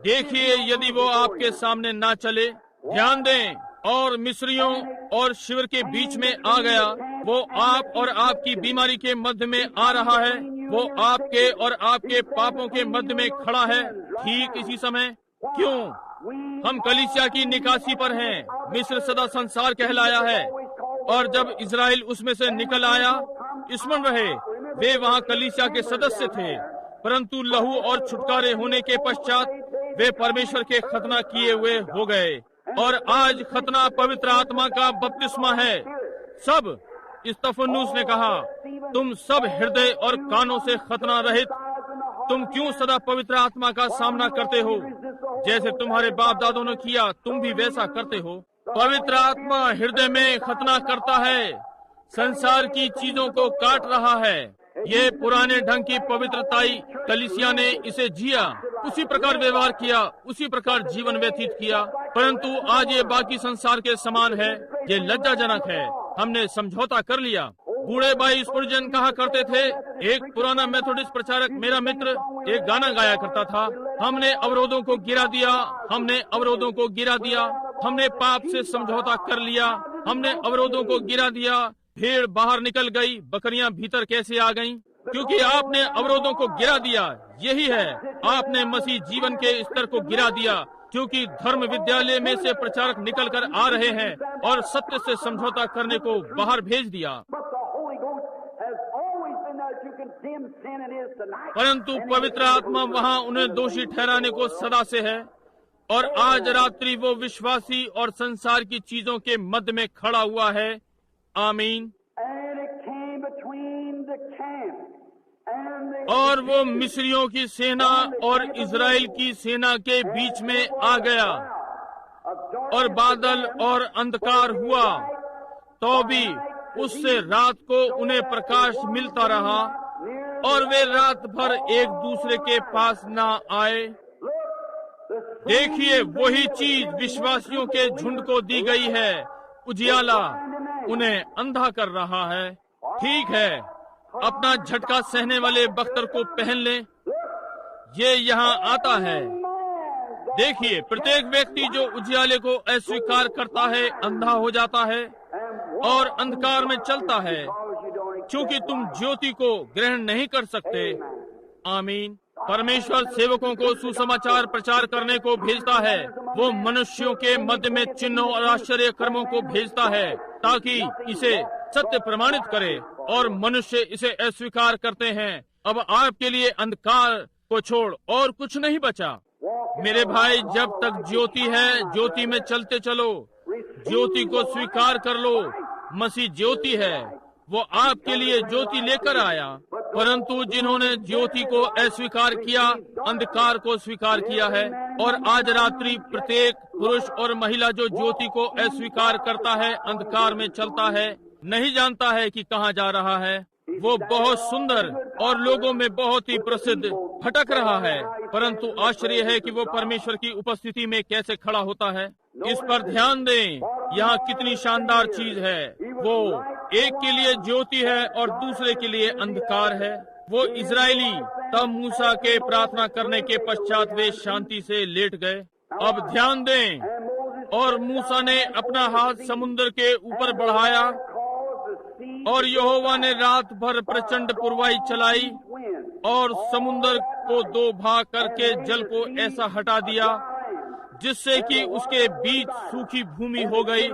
देखिए यदि वो आपके सामने ना चले, ध्यान दें, और मिस्रियों और शिविर के बीच में आ गया। वो आप और आपकी बीमारी के मध्य में आ रहा है, वो आपके और आपके पापों के मध्य में खड़ा है। ठीक इसी समय क्यों हम कलीसिया की निकासी पर हैं। मिस्र सदा संसार कहलाया है, और जब इजराइल उसमें से निकल आया, स्मरण रहे वे वहाँ कलीसिया के सदस्य थे, परंतु लहू और छुटकारे होने के पश्चात वे परमेश्वर के खतना किए हुए हो गए। और आज खतना पवित्र आत्मा का बपतिस्मा है। सब, स्तिफनुस ने कहा, तुम सब हृदय और कानों से खतना रहित, तुम क्यों सदा पवित्र आत्मा का सामना करते हो? जैसे तुम्हारे बाप दादों ने किया, तुम भी वैसा करते हो। पवित्र आत्मा हृदय में खतना करता है, संसार की चीजों को काट रहा है। ये पुराने ढंग की पवित्रताई कलीसिया ने इसे जिया, उसी प्रकार व्यवहार किया, उसी प्रकार जीवन व्यतीत किया, परंतु आज ये बाकी संसार के समान है। ये लज्जाजनक है, हमने समझौता कर लिया। बूढ़े भाई स्पुर्जन कहा करते थे, एक पुराना मेथोडिस्ट प्रचारक मेरा मित्र एक गाना गाया करता था, हमने अवरोधों को गिरा दिया, हमने अवरोधों को गिरा दिया, हमने पाप से समझौता कर लिया, हमने अवरोधों को गिरा दिया। भेड़ बाहर निकल गई, बकरियां भीतर कैसे आ गईं? क्योंकि आपने अवरोधों को गिरा दिया। यही है, आपने मसीह जीवन के स्तर को गिरा दिया, क्योंकि धर्म विद्यालय में से प्रचारक निकल कर आ रहे हैं और सत्य से समझौता करने को बाहर भेज दिया। परंतु पवित्र आत्मा वहाँ उन्हें दोषी ठहराने को सदा से है, और आज रात्रि वो विश्वासी और संसार की चीजों के मध्य में खड़ा हुआ है। आमीन। और वो मिस्रियों की सेना और इजराइल की सेना के बीच में आ गया, और बादल और अंधकार हुआ, तो भी उससे रात को उन्हें प्रकाश मिलता रहा, और वे रात भर एक दूसरे के पास ना आए। देखिए, वही चीज विश्वासियों के झुंड को दी गई है। उजियाला उन्हें अंधा कर रहा है। ठीक है, अपना झटका सहने वाले बख्तर को पहन लें, ये यहाँ आता है। देखिए, प्रत्येक व्यक्ति जो उजियाले को अस्वीकार करता है अंधा हो जाता है और अंधकार में चलता है, क्योंकि तुम ज्योति को ग्रहण नहीं कर सकते। आमीन। परमेश्वर सेवकों को सुसमाचार प्रचार करने को भेजता है। वो मनुष्यों के मध्य में चिन्हों और आश्चर्य कर्मों को भेजता है, ताकि इसे सत्य प्रमाणित करे, और मनुष्य इसे अस्वीकार करते हैं। अब आपके लिए अंधकार को छोड़ और कुछ नहीं बचा। मेरे भाई, जब तक ज्योति है, ज्योति में चलते चलो, ज्योति को स्वीकार कर लो। मसीह ज्योति है, वो आपके लिए ज्योति लेकर आया, परंतु जिन्होंने ज्योति को अस्वीकार किया, अंधकार को स्वीकार किया है। और आज रात्रि प्रत्येक पुरुष और महिला जो ज्योति को अस्वीकार करता है, अंधकार में चलता है, नहीं जानता है कि कहाँ जा रहा है, वो बहुत सुंदर और लोगों में बहुत ही प्रसिद्ध भटक रहा है, परंतु आश्चर्य है कि वो परमेश्वर की उपस्थिति में कैसे खड़ा होता है। इस पर ध्यान दें, यहाँ कितनी शानदार चीज है। वो एक के लिए ज्योति है और दूसरे के लिए अंधकार है। वो इजरायली तब मूसा के प्रार्थना करने के पश्चात वे शांति से लेट गए। अब ध्यान दें, और मूसा ने अपना हाथ समुद्र के ऊपर बढ़ाया और यहोवा ने रात भर प्रचंड पुरवाई चलाई और समुद्र को दो भाग करके जल को ऐसा हटा दिया जिससे कि उसके बीच सूखी भूमि हो गई।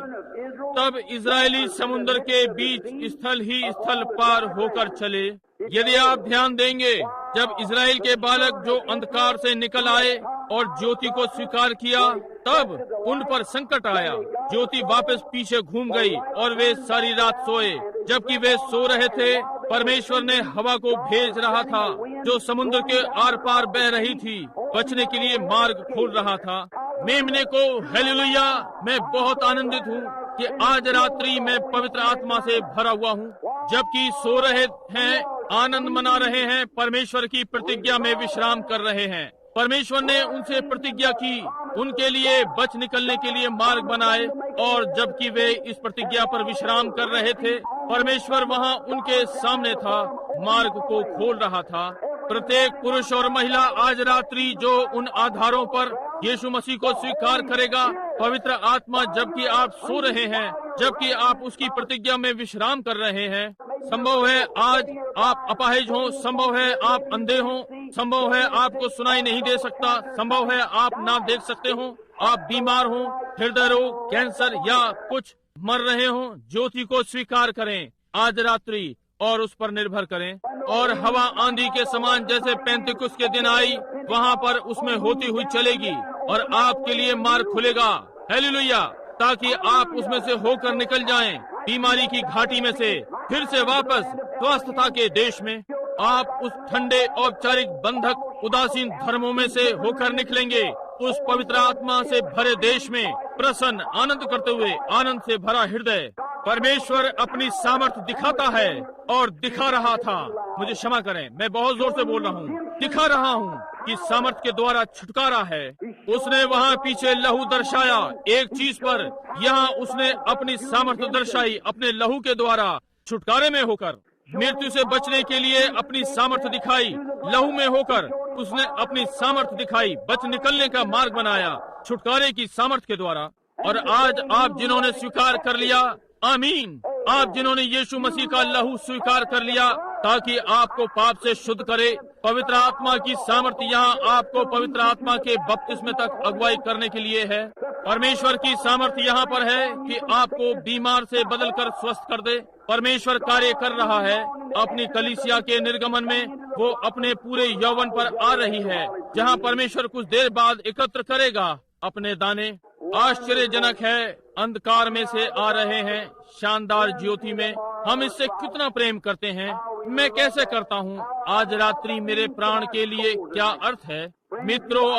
तब इजरायली समुद्र के बीच स्थल ही स्थल पार होकर चले। यदि आप ध्यान देंगे, जब इजराइल के बालक जो अंधकार से निकल आए और ज्योति को स्वीकार किया, तब उन पर संकट आया। ज्योति वापस पीछे घूम गई और वे सारी रात सोए। जबकि वे सो रहे थे, परमेश्वर ने हवा को भेज रहा था जो समुद्र के आर पार बह रही थी, बचने के लिए मार्ग खोल रहा था। मेमने को हालेलुया, मैं बहुत आनंदित हूँ कि आज रात्रि मैं पवित्र आत्मा से भरा हुआ हूँ। जबकि सो रहे हैं, आनंद मना रहे हैं, परमेश्वर की प्रतिज्ञा में विश्राम कर रहे हैं। परमेश्वर ने उनसे प्रतिज्ञा की, उनके लिए बच निकलने के लिए मार्ग बनाए, और जबकि वे इस प्रतिज्ञा पर विश्राम कर रहे थे, परमेश्वर वहाँ उनके सामने था, मार्ग को खोल रहा था। प्रत्येक पुरुष और महिला आज रात्रि जो उन आधारों पर यीशु मसीह को स्वीकार करेगा, पवित्र आत्मा, जबकि आप सो रहे हैं, जबकि आप उसकी प्रतिज्ञा में विश्राम कर रहे हैं। संभव है आज आप अपाहिज हो, संभव है आप अंधे हो, संभव है आपको सुनाई नहीं दे सकता, संभव है आप ना देख सकते हो, आप बीमार हो, हृदय रोग, कैंसर या कुछ मर रहे हो। ज्योति को स्वीकार करें आज रात्रि और उस पर निर्भर करें। और हवा आंधी के समान जैसे पेंतिकुस्त के दिन आई, वहाँ पर उसमें होती हुई चलेगी और आपके लिए मार्ग खुलेगा। हालेलुया, ताकि आप उसमें से होकर निकल जाएं, बीमारी की घाटी में से फिर से वापस स्वस्थता के देश में। आप उस ठंडे औपचारिक बंधक उदासीन धर्मों में से होकर निकलेंगे, उस पवित्र आत्मा से भरे देश में, प्रसन्न आनंद करते हुए, आनंद से भरा हृदय। परमेश्वर अपनी सामर्थ दिखाता है और दिखा रहा था। मुझे क्षमा करें, मैं बहुत जोर से बोल रहा हूँ, दिखा रहा हूँ कि सामर्थ के द्वारा छुटकारा है। उसने वहाँ पीछे लहू दर्शाया एक चीज पर, यहाँ उसने अपनी सामर्थ दर्शाई अपने लहू के द्वारा, छुटकारे में होकर, मृत्यु से बचने के लिए अपनी सामर्थ दिखाई। लहू में होकर उसने अपनी सामर्थ दिखाई, बच निकलने का मार्ग बनाया छुटकारे की सामर्थ के द्वारा। और आज आप जिन्होंने स्वीकार कर लिया, आमीन, आप जिन्होंने यीशु मसीह का लहू स्वीकार कर लिया ताकि आपको पाप से शुद्ध करे, पवित्र आत्मा की सामर्थ यहाँ आपको पवित्र आत्मा के बपतिस्मे तक अगुवाई करने के लिए है। परमेश्वर की सामर्थ यहाँ पर है कि आपको बीमार से बदलकर स्वस्थ कर दे। परमेश्वर कार्य कर रहा है अपनी कलीसिया के निर्गमन में, वो अपने पूरे यौवन पर आ रही है, जहाँ परमेश्वर कुछ देर बाद एकत्र करेगा अपने दाने। आश्चर्यजनक है, अंधकार में से आ रहे हैं शानदार ज्योति में। हम इससे कितना प्रेम करते हैं, मैं कैसे करता हूँ। आज रात्रि मेरे प्राण के लिए क्या अर्थ है। मित्रों,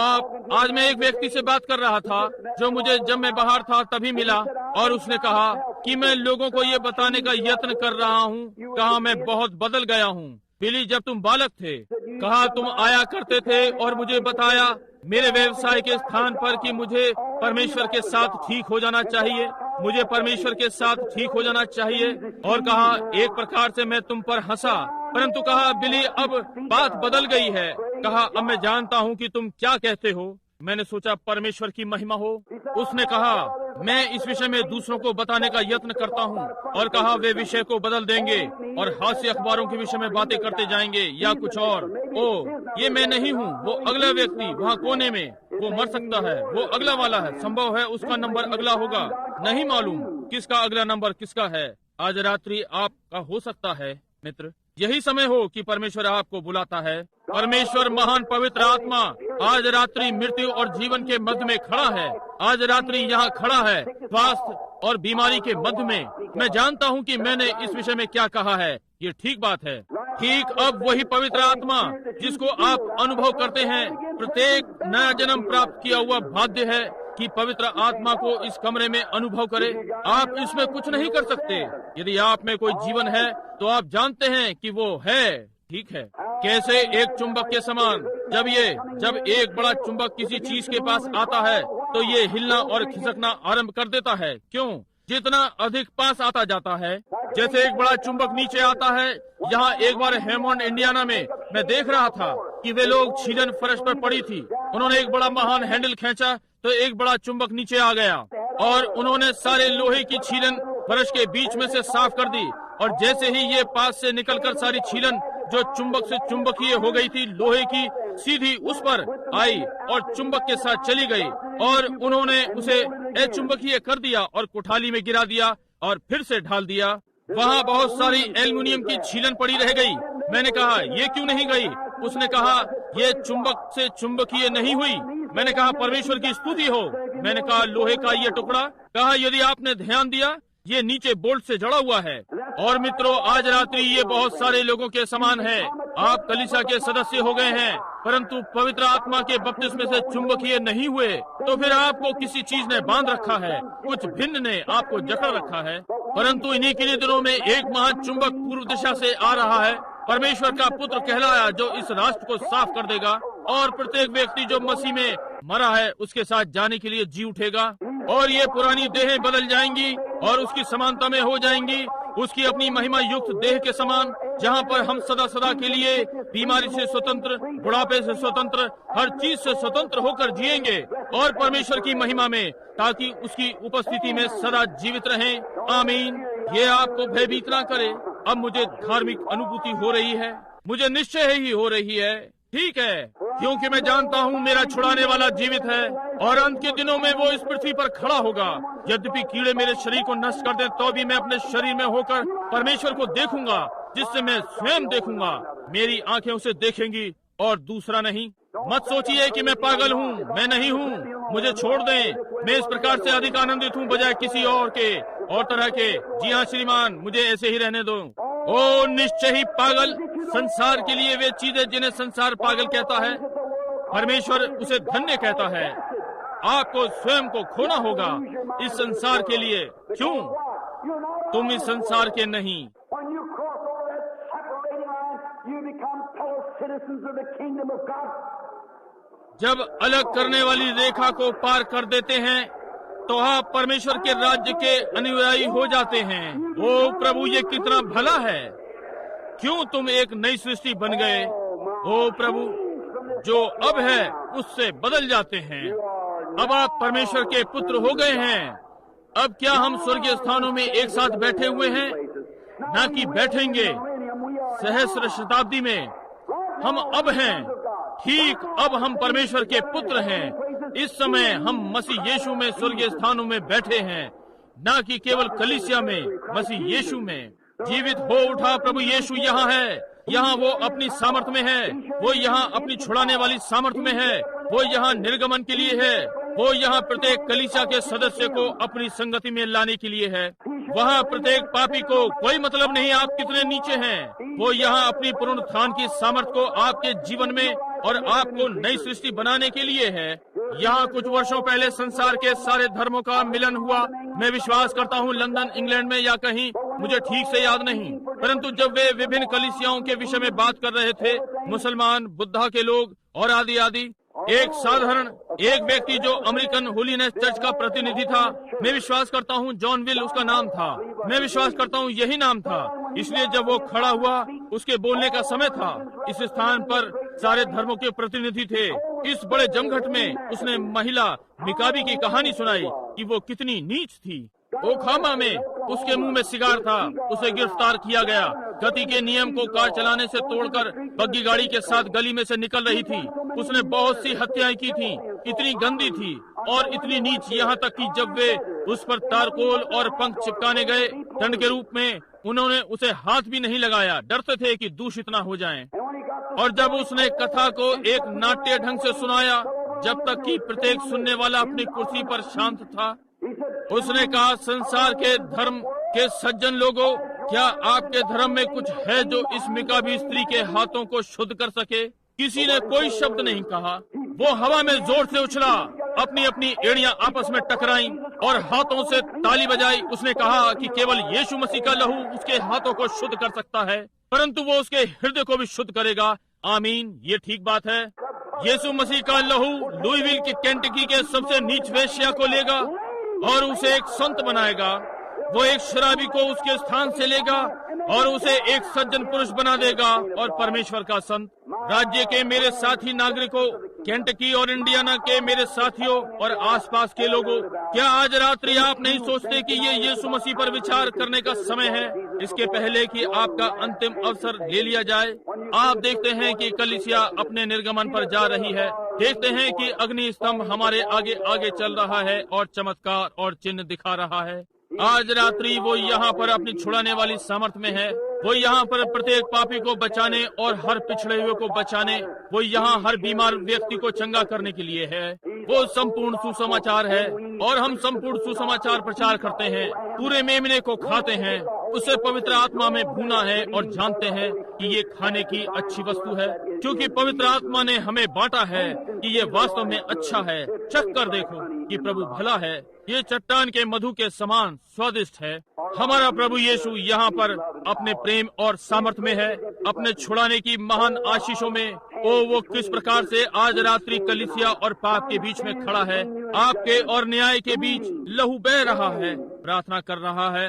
आज मैं एक व्यक्ति से बात कर रहा था जो मुझे जब मैं बाहर था तभी मिला, और उसने कहा कि मैं लोगों को ये बताने का यत्न कर रहा हूँ, कहा मैं बहुत बदल गया हूँ। बिली, जब तुम बालक थे, कहा तुम आया करते थे और मुझे बताया मेरे व्यवसाय के स्थान पर कि मुझे परमेश्वर के साथ ठीक हो जाना चाहिए, मुझे परमेश्वर के साथ ठीक हो जाना चाहिए। और कहा एक प्रकार से मैं तुम पर हंसा, परंतु कहा बिली अब बात बदल गई है। कहा अब मैं जानता हूँ कि तुम क्या कहते हो। मैंने सोचा परमेश्वर की महिमा हो। उसने कहा मैं इस विषय में दूसरों को बताने का यत्न करता हूँ, और कहा वे विषय को बदल देंगे और हास्य अखबारों के विषय में बातें करते जाएंगे या कुछ और। ओ, ये मैं नहीं हूँ, वो अगला व्यक्ति वहाँ कोने में, वो मर सकता है, वो अगला वाला है, संभव है उसका नंबर अगला होगा, नहीं मालूम किसका अगला नंबर किसका है। आज रात्रि आपका हो सकता है मित्र, यही समय हो कि परमेश्वर आपको बुलाता है। परमेश्वर महान पवित्र आत्मा आज रात्रि मृत्यु और जीवन के मध्य में खड़ा है। आज रात्रि यहाँ खड़ा है, स्वास्थ्य और बीमारी के मध्य में। मैं जानता हूँ कि मैंने इस विषय में क्या कहा है, ये ठीक बात है। ठीक अब वही पवित्र आत्मा जिसको आप अनुभव करते हैं, प्रत्येक नया जन्म प्राप्त किया हुआ बाध्य है कि पवित्र आत्मा को इस कमरे में अनुभव करे। आप इसमें कुछ नहीं कर सकते। यदि आप में कोई जीवन है तो आप जानते हैं कि वो है। ठीक है, कैसे एक चुंबक के समान जब एक बड़ा चुंबक किसी चीज के पास आता है तो ये हिलना और खिसकना आरंभ कर देता है। क्यों? जितना अधिक पास आता जाता है। जैसे एक बड़ा चुंबक नीचे आता है। यहाँ एक बार हेमोंड इंडियाना में मैं देख रहा था कि वे लोग छीलन फर्श पर पड़ी थी। उन्होंने एक बड़ा महान हैंडल खींचा तो एक बड़ा चुंबक नीचे आ गया और उन्होंने सारे लोहे की छीलन फर्श के बीच में से साफ कर दी। और जैसे ही ये पास से निकलकर सारी छीलन जो चुंबक से चुंबकीय हो गई थी लोहे की, सीधी उस पर आई और चुंबक के साथ चली गई और उन्होंने उसे अचुंबकीय कर दिया और कोठाली में गिरा दिया और फिर से ढाल दिया। वहाँ बहुत सारी एल्युमिनियम की छीलन पड़ी रह गई। मैंने कहा ये क्यों नहीं गई? उसने कहा ये चुंबक से चुंबकीय नहीं हुई। मैंने कहा परमेश्वर की स्तुति हो। मैंने कहा लोहे का ये टुकड़ा, कहा यदि आपने ध्यान दिया ये नीचे बोल्ट से जड़ा हुआ है। और मित्रों, आज रात्रि ये बहुत सारे लोगों के समान है। आप कलीसिया के सदस्य हो गए हैं परंतु पवित्र आत्मा के बपतिस्मे से चुंबकीय नहीं हुए, तो फिर आपको किसी चीज ने बांध रखा है, कुछ भिन्न ने आपको जकड़ रखा है। परंतु इन्हीं के दिनों में एक महान चुंबक पूर्व दिशा से आ रहा है। परमेश्वर का पुत्र कहलाया जो इस राष्ट्र को साफ कर देगा और प्रत्येक व्यक्ति जो मसीह में मरा है उसके साथ जाने के लिए जी उठेगा। और ये पुरानी देहें बदल जाएंगी और उसकी समानता में हो जाएंगी, उसकी अपनी महिमा युक्त देह के समान, जहाँ पर हम सदा सदा के लिए बीमारी से स्वतंत्र, बुढ़ापे से स्वतंत्र, हर चीज से स्वतंत्र होकर जिएंगे और परमेश्वर की महिमा में, ताकि उसकी उपस्थिति में सदा जीवित रहें। आमीन। ये आपको भयभीत ना करे। अब मुझे धार्मिक अनुभूति हो रही है, मुझे निश्चय ही हो रही है। ठीक है, क्योंकि मैं जानता हूँ मेरा छुड़ाने वाला जीवित है और अंत के दिनों में वो इस पृथ्वी पर खड़ा होगा। यद्यपि कीड़े मेरे शरीर को नष्ट कर दें तो भी मैं अपने शरीर में होकर परमेश्वर को देखूंगा, जिससे मैं स्वयं देखूंगा। मेरी आंखें उसे देखेंगी और दूसरा नहीं। मत सोचिए कि मैं पागल हूँ, मैं नहीं हूँ, मुझे छोड़ दें। मैं इस प्रकार से अधिक आनंदित हूँ बजाय किसी और तरह के। जी हाँ श्रीमान, मुझे ऐसे ही रहने दो। ओ निश्चय ही पागल, संसार के लिए वे चीजें जिन्हें संसार पागल कहता है, परमेश्वर उसे धन्य कहता है। आपको स्वयं को खोना होगा इस संसार के लिए। क्यों? तुम इस संसार के नहीं। जब अलग करने वाली रेखा को पार कर देते हैं तो आप परमेश्वर के राज्य के अनुयायी हो जाते हैं। ओ प्रभु, ये कितना भला है। क्यों तुम एक नई सृष्टि बन गए। ओ प्रभु, जो अब है उससे बदल जाते हैं। अब आप परमेश्वर के पुत्र हो गए हैं। अब क्या हम स्वर्गीय स्थानों में एक साथ बैठे हुए हैं? ना कि बैठेंगे सहस्र शताब्दी में। हम अब हैं। ठीक अब हम परमेश्वर के पुत्र हैं। इस समय हम मसीह यीशु में स्वर्गीय स्थानों में बैठे हैं, ना कि केवल कलीसिया में, मसीह यीशु में। जीवित हो उठा प्रभु यीशु यहाँ है। यहाँ वो अपनी सामर्थ में है, वो यहाँ अपनी छुड़ाने वाली सामर्थ में है, वो यहाँ निर्गमन के लिए है, वो यहाँ प्रत्येक कलीसिया के सदस्य को अपनी संगति में लाने के लिए है। वहाँ प्रत्येक पापी को कोई मतलब नहीं आप कितने नीचे हैं। वो यहाँ अपनी पुनरुत्थान की सामर्थ को आपके जीवन में और आपको नई सृष्टि बनाने के लिए है। यहाँ कुछ वर्षों पहले संसार के सारे धर्मों का मिलन हुआ। मैं विश्वास करता हूँ लंदन, इंग्लैंड में या कहीं, मुझे ठीक से याद नहीं। परंतु जब वे विभिन्न कलीसियाओं के विषय में बात कर रहे थे, मुसलमान, बुद्धा के लोग और आदि आदि, एक व्यक्ति जो अमेरिकन होलीनेस चर्च का प्रतिनिधि था, मैं विश्वास करता हूँ जॉन विल उसका नाम था, मैं विश्वास करता हूँ यही नाम था। इसलिए जब वो खड़ा हुआ, उसके बोलने का समय था। इस स्थान पर सारे धर्मों के प्रतिनिधि थे। इस बड़े जमघट में उसने महिला मिकाबी की कहानी सुनाई कि वो कितनी नीच थी। ओखामा में उसके मुंह में सिगार था। उसे गिरफ्तार किया गया। गति के नियम को कार चलाने से तोड़कर बग्गी गाड़ी के साथ गली में से निकल रही थी। उसने बहुत सी हत्याएं की थी। इतनी गंदी थी और इतनी नीच, यहाँ तक कि जब वे उस पर तारकोल और पंख चिपकाने गए दंड के रूप में, उन्होंने उसे हाथ भी नहीं लगाया। डरते थे कि दूषित ना हो जाएं। और जब उसने कथा को एक नाट्य ढंग से सुनाया, जब तक कि प्रत्येक सुनने वाला अपनी कुर्सी पर शांत था, उसने कहा, संसार के धर्म के सज्जन लोगों, क्या आपके धर्म में कुछ है जो इस मिकाबी स्त्री के हाथों को शुद्ध कर सके? किसी ने कोई शब्द नहीं कहा। वो हवा में जोर से उछला, अपनी अपनी एड़ियां आपस में टकराईं और हाथों से ताली बजाई। उसने कहा कि केवल यीशु मसीह का लहू उसके हाथों को शुद्ध कर सकता है, परंतु वो उसके हृदय को भी शुद्ध करेगा। आमीन, ये ठीक बात है। यीशु मसीह का लहू लुईविल के केंटकी के सबसे नीच वेश्या को लेगा और उसे एक संत बनाएगा। वो एक शराबी को उसके स्थान से लेगा और उसे एक सज्जन पुरुष बना देगा और परमेश्वर का संत। राज्य के मेरे साथी नागरिकों, केंटकी और इंडियाना के मेरे साथियों और आसपास के लोगों, क्या आज रात्रि आप नहीं सोचते कि ये यीशु मसीह पर विचार करने का समय है, इसके पहले कि आपका अंतिम अवसर ले लिया जाए? आप देखते हैं कि कलीसिया अपने निर्गमन पर जा रही है। देखते हैं कि अग्नि स्तंभ हमारे आगे आगे चल रहा है और चमत्कार और चिन्ह दिखा रहा है। आज रात्रि वो यहाँ पर अपनी छुड़ाने वाली सामर्थ में है। वो यहाँ पर प्रत्येक पापी को बचाने और हर पिछड़े हुए को बचाने, वो यहाँ हर बीमार व्यक्ति को चंगा करने के लिए है। वो संपूर्ण सुसमाचार है और हम संपूर्ण सुसमाचार प्रचार करते हैं। पूरे मेमने को खाते हैं, उसे पवित्र आत्मा में भूना है और जानते हैं कि ये खाने की अच्छी वस्तु है, क्योंकि पवित्र आत्मा ने हमें बांटा है कि ये वास्तव में अच्छा है। चख कर देखो कि प्रभु भला है। ये चट्टान के मधु के समान स्वादिष्ट है। हमारा प्रभु यीशु यहाँ पर अपने प्रेम और सामर्थ में है, अपने छुड़ाने की महान आशीषों में। वो किस प्रकार से आज रात्रि कलीसिया और पाप के बीच में खड़ा है, आपके और न्याय के बीच लहू बह रहा है, प्रार्थना कर रहा है।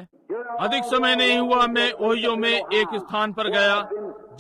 अधिक समय नहीं हुआ, मैं ओहियो में एक स्थान पर गया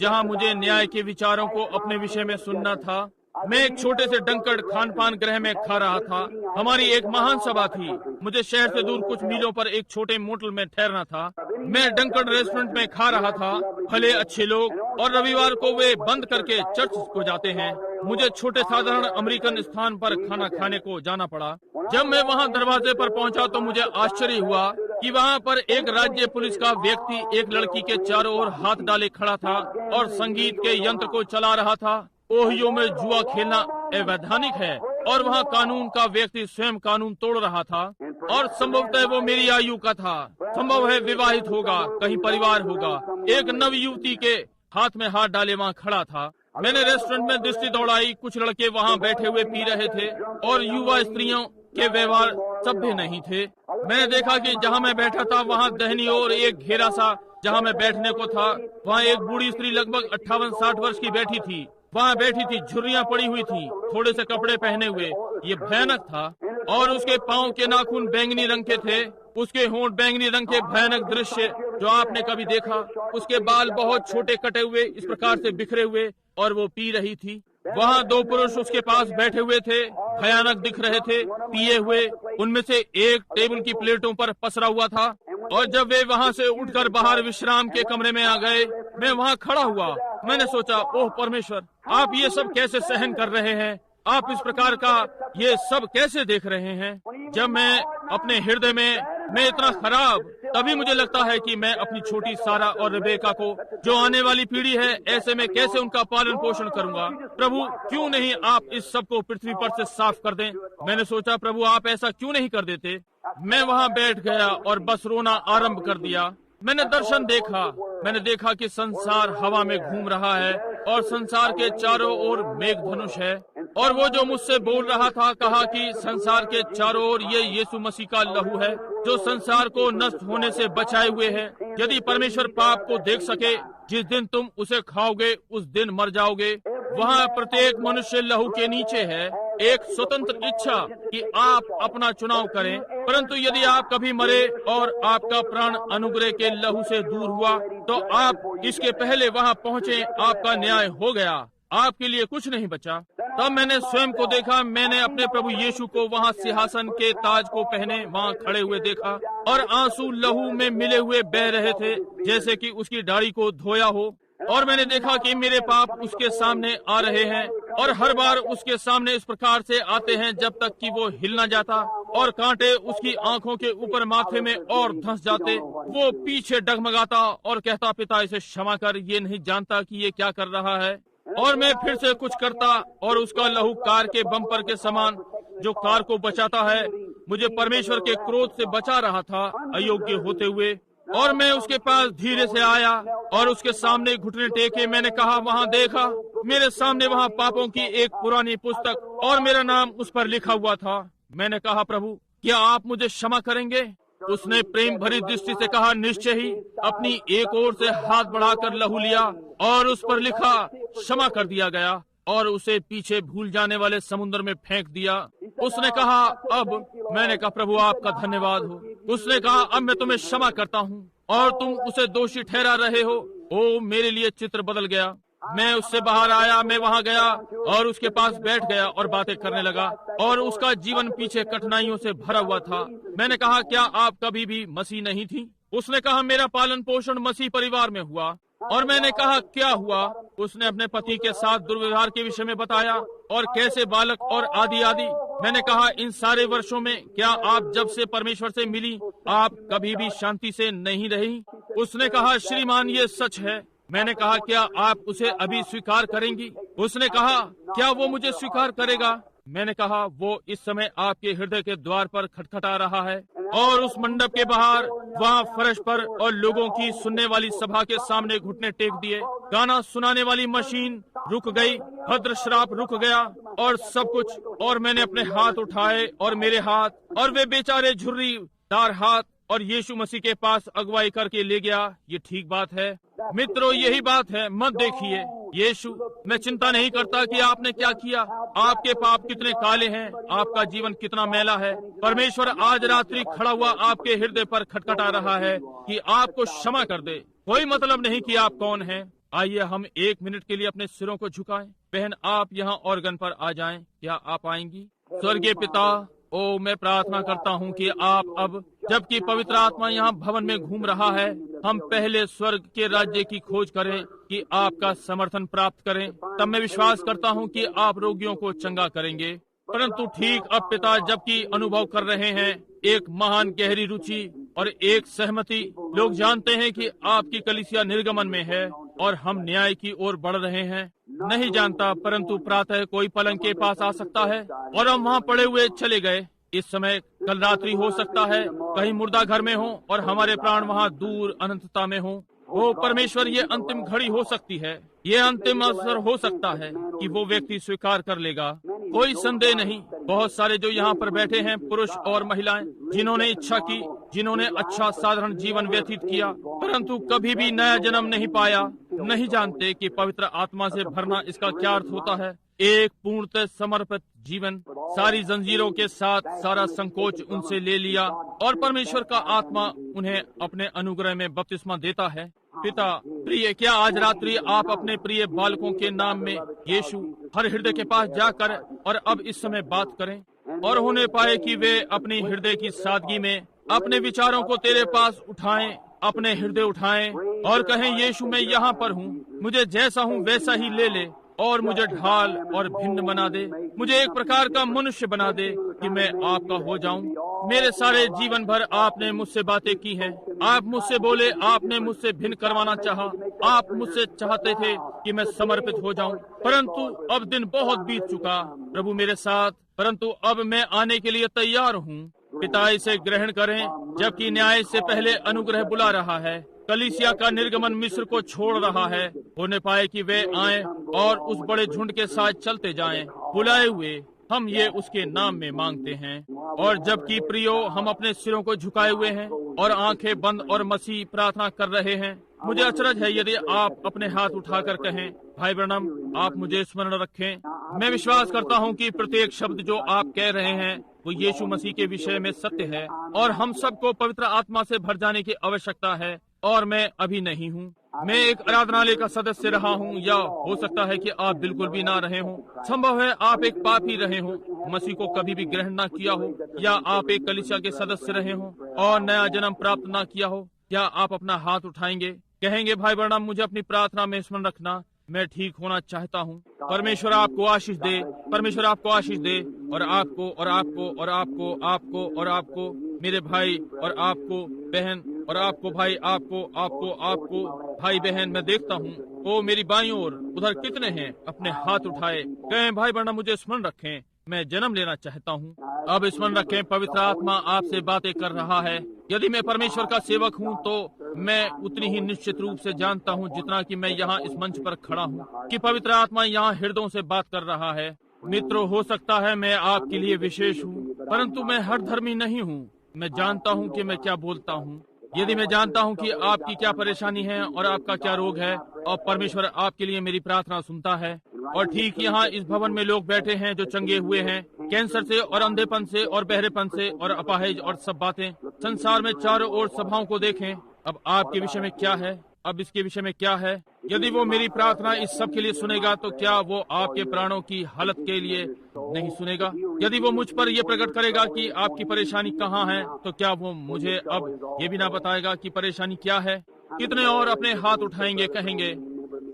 जहाँ मुझे न्याय के विचारों को अपने विषय में सुनना था। मैं एक छोटे से डंकर्ड खान पान गृह में खा रहा था। हमारी एक महान सभा थी। मुझे शहर से दूर कुछ मीलों पर एक छोटे मोटल में ठहरना था। मैं डंकर्ड रेस्टोरेंट में खा रहा था। भले अच्छे लोग, और रविवार को वे बंद करके चर्च को जाते हैं। मुझे छोटे साधारण अमेरिकन स्थान पर खाना खाने को जाना पड़ा। जब मैं वहाँ दरवाजे पर पहुँचा तो मुझे आश्चर्य हुआ कि वहाँ पर एक राज्य पुलिस का व्यक्ति एक लड़की के चारों ओर हाथ डाले खड़ा था और संगीत के यंत्र को चला रहा था। ओहियो में जुआ खेलना अवैधानिक है और वहाँ कानून का व्यक्ति स्वयं कानून तोड़ रहा था, और संभवतः वो मेरी आयु का था। संभव है विवाहित होगा, कहीं परिवार होगा। एक नव युवती के हाथ में हाथ डाले वहाँ खड़ा था। मैंने रेस्टोरेंट में दृष्टि दौड़ाई। कुछ लड़के वहाँ बैठे हुए पी रहे थे और युवा स्त्रियों के व्यवहार सभ्य नहीं थे। मैंने देखा कि जहाँ मैं बैठा था वहाँ दाहिनी ओर एक घेरा सा जहाँ मैं बैठने को था, वहाँ एक बूढ़ी स्त्री लगभग 58-60 वर्ष की बैठी थी। वहाँ बैठी थी, झुर्रियाँ पड़ी हुई थी, थोड़े से कपड़े पहने हुए। ये भयानक था। और उसके पाँव के नाखून बैंगनी रंग के थे, उसके होंठ बैंगनी रंग के। भयानक दृश्य जो आपने कभी देखा। उसके बाल बहुत छोटे कटे हुए, इस प्रकार से बिखरे हुए, और वो पी रही थी। वहाँ 2 पुरुष उसके पास बैठे हुए थे, भयानक दिख रहे थे, पिए हुए। उनमें से एक टेबल की प्लेटों पर पसरा हुआ था। और जब वे वहाँ से उठकर बाहर विश्राम के कमरे में आ गए, मैं वहाँ खड़ा हुआ। मैंने सोचा, ओह परमेश्वर, आप ये सब कैसे सहन कर रहे हैं? आप इस प्रकार का ये सब कैसे देख रहे हैं? जब मैं अपने हृदय में मैं इतना खराब, तभी मुझे लगता है कि मैं अपनी छोटी सारा और रेबेका को, जो आने वाली पीढ़ी है, ऐसे में कैसे उनका पालन पोषण करूंगा। प्रभु, क्यों नहीं आप इस सब को पृथ्वी पर से साफ कर दें? मैंने सोचा, प्रभु आप ऐसा क्यों नहीं कर देते? मैं वहाँ बैठ गया और बस रोना आरंभ कर दिया। मैंने दर्शन देखा। मैंने देखा कि संसार हवा में घूम रहा है और संसार के चारों ओर मेघ धनुष है। और वो जो मुझसे बोल रहा था कहा कि संसार के चारों ओर ये यीशु मसीह का लहू है जो संसार को नष्ट होने से बचाए हुए है। यदि परमेश्वर पाप को देख सके, जिस दिन तुम उसे खाओगे उस दिन मर जाओगे। वहाँ प्रत्येक मनुष्य लहू के नीचे है। एक स्वतंत्र इच्छा कि आप अपना चुनाव करें, परंतु यदि आप कभी मरे और आपका प्राण अनुग्रह के लहू से दूर हुआ तो आप इसके पहले वहाँ पहुँचे, आपका न्याय हो गया, आपके लिए कुछ नहीं बचा। तब मैंने स्वयं को देखा। मैंने अपने प्रभु यीशु को वहाँ सिंहासन के ताज को पहने वहाँ खड़े हुए देखा, और आंसू लहू में मिले हुए बह रहे थे, जैसे कि उसकी दाढ़ी को धोया हो। और मैंने देखा कि मेरे पाप उसके सामने आ रहे हैं, और हर बार उसके सामने इस प्रकार से आते हैं जब तक कि वो हिल न जाता, और कांटे उसकी आंखों के ऊपर माथे में और धंस जाते। वो पीछे डगमगाता और कहता, पिता इसे क्षमा कर, ये नहीं जानता कि ये क्या कर रहा है। और मैं फिर से कुछ करता और उसका लहू कार के बम्पर के समान जो कार को बचाता है मुझे परमेश्वर के क्रोध से बचा रहा था अयोग्य होते हुए। और मैं उसके पास धीरे से आया और उसके सामने घुटने टेके मैंने कहा, वहाँ देखा, मेरे सामने वहाँ पापों की एक पुरानी पुस्तक और मेरा नाम उस पर लिखा हुआ था। मैंने कहा, प्रभु क्या आप मुझे क्षमा करेंगे? उसने प्रेम भरी दृष्टि से कहा, निश्चय ही। अपनी एक ओर से हाथ बढ़ाकर लहू लिया और उस पर लिखा, क्षमा कर दिया गया, और उसे पीछे भूल जाने वाले समुद्र में फेंक दिया। उसने कहा, अब। मैंने कहा, प्रभु आपका धन्यवाद हो। उसने कहा, अब मैं तुम्हें क्षमा करता हूँ और तुम उसे दोषी ठहरा रहे हो। ओ, मेरे लिए चित्र बदल गया। मैं उससे बाहर आया, मैं वहाँ गया और उसके पास बैठ गया और बातें करने लगा, और उसका जीवन पीछे कठिनाइयों से भरा हुआ था। मैंने कहा, क्या आप कभी भी मसीह नहीं थी? उसने कहा, मेरा पालन पोषण मसीह परिवार में हुआ। और मैंने कहा, क्या हुआ? उसने अपने पति के साथ दुर्व्यवहार के विषय में बताया और कैसे बालक और आदि आदि। मैंने कहा, इन सारे वर्षों में क्या आप जब से परमेश्वर से मिली आप कभी भी शांति से नहीं रही? उसने कहा, श्रीमान ये सच है। मैंने कहा, क्या आप उसे अभी स्वीकार करेंगी? उसने कहा, क्या वो मुझे स्वीकार करेगा? मैंने कहा, वो इस समय आपके हृदय के द्वार पर खटखटा रहा है। और उस मंडप के बाहर वहाँ फर्श पर और लोगों की सुनने वाली सभा के सामने घुटने टेक दिए। गाना सुनाने वाली मशीन रुक गई, भद्र श्राप रुक गया और सब कुछ। और मैंने अपने हाथ उठाए और मेरे हाथ और वे बेचारे झुर्रीदार हाथ और यीशु मसीह के पास अगुवाई करके ले गया। ये ठीक बात है मित्रों, यही बात है। मत देखिए यीशु, मैं चिंता नहीं करता कि आपने क्या किया, आपके पाप कितने काले हैं, आपका जीवन कितना मैला है। परमेश्वर आज रात्रि खड़ा हुआ आपके हृदय पर खटखटा रहा है कि आपको क्षमा कर दे। कोई मतलब नहीं कि आप कौन हैं। आइए हम 1 मिनट के लिए अपने सिरों को झुकाएं। बहन, आप यहाँ ऑर्गन पर आ जाएं। क्या आप आएंगी? स्वर्गीय पिता, ओ मैं प्रार्थना करता हूँ कि आप अब, जबकि पवित्र आत्मा यहाँ भवन में घूम रहा है, हम पहले स्वर्ग के राज्य की खोज करें कि आपका समर्थन प्राप्त करें। तब मैं विश्वास करता हूँ कि आप रोगियों को चंगा करेंगे। परंतु ठीक अब पिता, जबकि अनुभव कर रहे हैं एक महान गहरी रुचि और एक सहमति, लोग जानते हैं कि आपकी कलीसिया निर्गमन में है और हम न्याय की ओर बढ़ रहे हैं। नहीं जानता, परंतु प्रातः कोई पलंग के पास आ सकता है और हम वहाँ पड़े हुए चले गए। इस समय कल रात्रि हो सकता है कहीं मुर्दा घर में हो और हमारे प्राण वहाँ दूर अनंतता में हो। वो परमेश्वर, ये अंतिम घड़ी हो सकती है, ये अंतिम अवसर हो सकता है कि वो व्यक्ति स्वीकार कर लेगा। कोई संदेह नहीं, बहुत सारे जो यहाँ पर बैठे हैं, पुरुष और महिलाएं, जिन्होंने इच्छा की, जिन्होंने अच्छा साधारण जीवन व्यतीत किया, परंतु कभी भी नया जन्म नहीं पाया, नहीं जानते कि पवित्र आत्मा से भरना इसका क्या अर्थ होता है। एक पूर्णतः समर्पित जीवन, सारी जंजीरों के साथ सारा संकोच उनसे ले लिया और परमेश्वर का आत्मा उन्हें अपने अनुग्रह में बपतिस्मा देता है। पिता प्रिय, क्या आज रात्रि आप अपने प्रिय बालकों के नाम में यीशु हर हृदय के पास जाकर और अब इस समय बात करें और होने पाए कि वे अपनी हृदय की सादगी में अपने विचारों को तेरे पास उठाएं, अपने हृदय उठाएं और कहें, यीशु मैं यहाँ पर हूँ, मुझे जैसा हूँ वैसा ही ले ले और मुझे ढाल और भिन्न बना दे, मुझे एक प्रकार का मनुष्य बना दे कि मैं आपका हो जाऊं। मेरे सारे जीवन भर आपने मुझसे बातें की हैं, आप मुझसे बोले, आपने मुझसे भिन्न करवाना चाहा, आप मुझसे चाहते थे कि मैं समर्पित हो जाऊं, परंतु अब दिन बहुत बीत चुका प्रभु मेरे साथ, परंतु अब मैं आने के लिए तैयार हूँ। पिता इसे ग्रहण करें, जबकि न्याय से पहले अनुग्रह बुला रहा है। कलीसिया का निर्गमन मिस्र को छोड़ रहा है, होने पाए कि वे आएं और उस बड़े झुंड के साथ चलते जाएं, बुलाए हुए। हम ये उसके नाम में मांगते हैं। और जबकि प्रियो हम अपने सिरों को झुकाए हुए हैं और आंखें बंद और मसीह प्रार्थना कर रहे हैं, मुझे अचरज है यदि आप अपने हाथ उठाकर कहें, भाई ब्रनम आप मुझे स्मरण रखें। मैं विश्वास करता हूँ कि प्रत्येक शब्द जो आप कह रहे हैं वो यीशु मसीह के विषय में सत्य है और हम सबको पवित्र आत्मा से भर जाने की आवश्यकता है। और मैं अभी नहीं हूँ, मैं एक आराधनालय का सदस्य रहा हूँ, या हो सकता है कि आप बिल्कुल भी ना रहे हों। संभव है आप एक पापी रहे हों, मसीह को कभी भी ग्रहण ना किया हो, या आप एक कलीसिया के सदस्य रहे हों और नया जन्म प्राप्त ना किया हो। क्या आप अपना हाथ उठाएंगे, कहेंगे, भाई ब्रनम मुझे अपनी प्रार्थना में स्मरण रखना, मैं ठीक होना चाहता हूँ। परमेश्वर आपको आशीष दे, परमेश्वर आपको आशीष दे, और आपको और आपको और आपको आपको और आपको मेरे भाई, और आपको बहन, और आपको भाई, आपको आपको आपको भाई बहन। मैं देखता हूँ ओ मेरी बाईं ओर उधर कितने हैं? अपने हाथ उठाए, कहें भाई बड़ा मुझे स्मरण रखें, मैं जन्म लेना चाहता हूँ। अब स्मरण रखें, पवित्र आत्मा आपसे बातें कर रहा है। यदि मैं परमेश्वर का सेवक हूँ तो मैं उतनी ही निश्चित रूप से जानता हूँ जितना कि मैं यहाँ इस मंच पर खड़ा हूँ कि पवित्र आत्मा यहाँ हृदयों से बात कर रहा है। मित्रों, हो सकता है मैं आपके लिए विशेष हूँ, परंतु मैं हर धर्मी नहीं हूँ। मैं जानता हूँ कि मैं क्या बोलता हूँ। यदि मैं जानता हूँ कि आपकी क्या परेशानी है और आपका क्या रोग है, और परमेश्वर आपके लिए मेरी प्रार्थना सुनता है। और ठीक यहाँ इस भवन में लोग बैठे हैं जो चंगे हुए हैं, कैंसर से और अंधेपन से और बहरेपन से और अपाहिज और सब बातें। संसार में चारों ओर सभाओं को देखें। अब आपके विषय में क्या है? अब इसके विषय में क्या है? यदि वो मेरी प्रार्थना इस सब के लिए सुनेगा तो क्या वो आपके प्राणों की हालत के लिए नहीं सुनेगा? यदि वो मुझ पर यह प्रकट करेगा कि आपकी परेशानी कहाँ है, तो क्या वो मुझे अब ये भी ना बताएगा कि परेशानी क्या है? कितने और अपने हाथ उठाएंगे, कहेंगे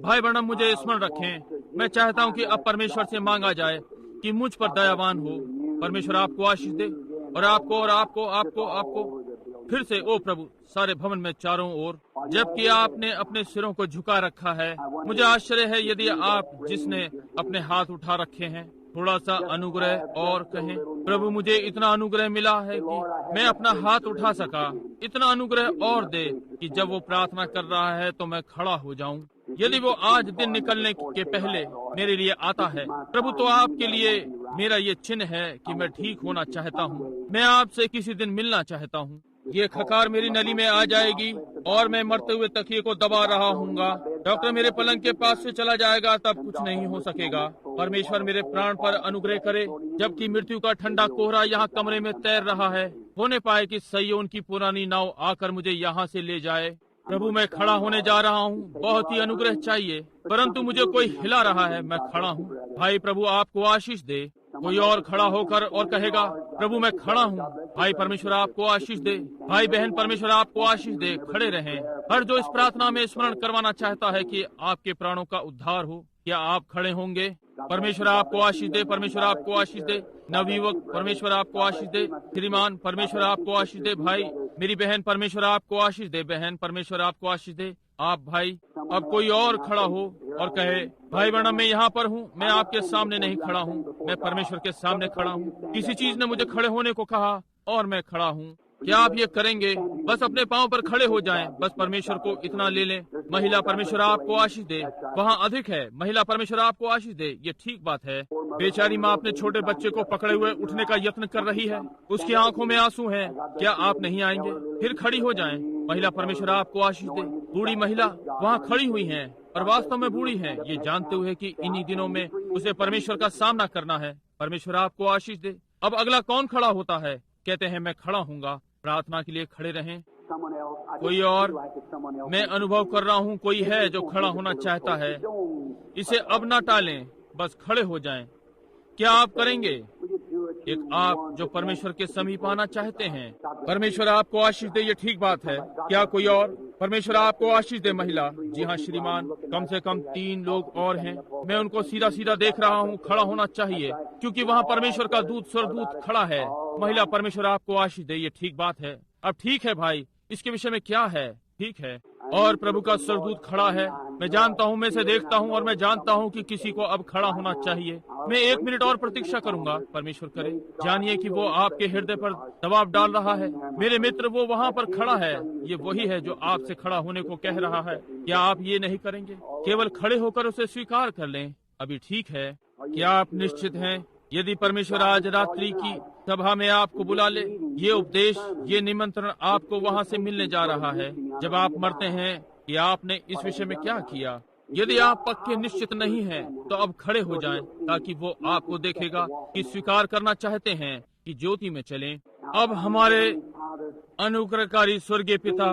भाई ब्रैनम मुझे स्मरण रखें। मैं चाहता हूँ कि अब परमेश्वर से मांगा जाए कि मुझ पर दयावान हो। परमेश्वर आपको आशीष दे और आपको और आपको आपको आपको फिर से ओ प्रभु सारे भवन में चारों ओर, जबकि आपने अपने सिरों को झुका रखा है। मुझे आश्चर्य है यदि आप जिसने अपने हाथ उठा रखे हैं थोड़ा सा अनुग्रह और कहें, प्रभु मुझे इतना अनुग्रह मिला है कि मैं अपना हाथ उठा सका। इतना अनुग्रह और दे कि जब वो प्रार्थना कर रहा है तो मैं खड़ा हो जाऊं। यदि वो आज दिन निकलने के पहले मेरे लिए आता है प्रभु, तो आपके लिए मेरा ये चिन्ह है कि मैं ठीक होना चाहता हूँ। मैं आपसे किसी दिन मिलना चाहता हूँ। ये खकार मेरी नली में आ जाएगी और मैं मरते हुए तकिए को दबा रहा हूँगा। डॉक्टर मेरे पलंग के पास से चला जाएगा, तब कुछ नहीं हो सकेगा। परमेश्वर मेरे प्राण पर अनुग्रह करे, जबकि मृत्यु का ठंडा कोहरा यहाँ कमरे में तैर रहा है। होने पाए कि सैयोन की पुरानी नाव आकर मुझे यहाँ से ले जाए। प्रभु मैं खड़ा होने जा रहा हूँ, बहुत ही अनुग्रह चाहिए, परंतु मुझे कोई हिला रहा है। मैं खड़ा हूँ। भाई प्रभु आपको आशीष दे। कोई और खड़ा होकर और कहेगा प्रभु मैं खड़ा हूँ। भाई परमेश्वर आपको आशीष दे। भाई बहन परमेश्वर आपको आशीष दे। खड़े रहें। हर जो इस प्रार्थना में स्मरण करवाना चाहता है कि आपके प्राणों का उद्धार हो, क्या आप खड़े होंगे? परमेश्वर आपको आशीष दे। परमेश्वर आपको आशीष दे। नवयुवक परमेश्वर आपको आशीष दे। श्रीमान परमेश्वर आपको आशीष दे। भाई मेरी बहन परमेश्वर आपको आशीष दे। बहन परमेश्वर आपको आशीष दे। आप भाई अब कोई और खड़ा हो और कहे भाई ब्रैनम मैं यहाँ पर हूँ, मैं आपके सामने नहीं खड़ा हूँ, मैं परमेश्वर के सामने खड़ा हूँ। किसी चीज ने मुझे खड़े होने को कहा और मैं खड़ा हूँ। क्या आप ये करेंगे? बस अपने पांव पर खड़े हो जाएं। बस परमेश्वर को इतना ले लें। महिला परमेश्वर आपको आशीष दे। वहाँ अधिक है। महिला परमेश्वर आपको आशीष दे। ये ठीक बात है। बेचारी माँ अपने छोटे बच्चे को पकड़े हुए उठने का यत्न कर रही है। उसकी आंखों में आंसू हैं। क्या आप नहीं आएंगे? फिर खड़ी हो जाएं। महिला परमेश्वर आपको आशीष दे। बूढ़ी महिला वहाँ खड़ी हुई है और वास्तव में बूढ़ी है, ये जानते हुए कि इन्हीं दिनों में उसे परमेश्वर का सामना करना है। परमेश्वर आपको आशीष दे। अब अगला कौन खड़ा होता है? कहते हैं मैं खड़ा हूँगा। प्रार्थना के लिए खड़े रहें। कोई और? मैं अनुभव कर रहा हूँ कोई है जो खड़ा होना चाहता है। इसे अब ना टालें, बस खड़े हो जाएं। क्या आप करेंगे? एक आप जो परमेश्वर के समीप आना चाहते हैं। परमेश्वर आपको आशीष दे। ये ठीक बात है। क्या कोई और? परमेश्वर आपको आशीष दे। महिला जी हाँ श्रीमान, कम से कम 3 लोग और हैं। मैं उनको सीधा सीधा देख रहा हूँ। खड़ा होना चाहिए क्योंकि वहाँ परमेश्वर का दूत स्वर्गदूत खड़ा है। महिला परमेश्वर आपको आशीष दे। ये ठीक बात है। अब ठीक है भाई, इसके विषय में क्या है? ठीक है। और प्रभु का स्वर्गदूत खड़ा है। मैं जानता हूँ, मैं इसे देखता हूँ और मैं जानता हूँ कि किसी को अब खड़ा होना चाहिए। मैं 1 मिनट और प्रतीक्षा करूंगा। परमेश्वर करे, जानिए कि वो आपके हृदय पर दबाव डाल रहा है। मेरे मित्र वो वहाँ पर खड़ा है। ये वही है जो आपसे खड़ा होने को कह रहा है। क्या आप ये नहीं करेंगे? केवल खड़े होकर उसे स्वीकार कर लें। अभी ठीक है। क्या आप निश्चित हैं? यदि परमेश्वर आज रात्रि की सभा में आपको बुला ले, ये उपदेश, ये निमंत्रण आपको वहाँ से मिलने जा रहा है। जब आप मरते हैं कि आपने इस विषय में क्या किया। यदि आप पक्के निश्चित नहीं हैं, तो अब खड़े हो जाएं, ताकि वो आपको देखेगा कि स्वीकार करना चाहते हैं कि ज्योति में चलें। अब हमारे अनुग्रहकारी स्वर्गीय पिता,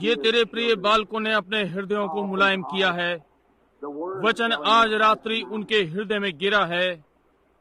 ये तेरे प्रिय बालकों ने अपने हृदयों को मुलायम किया है। वचन आज रात्रि उनके हृदय में गिरा है।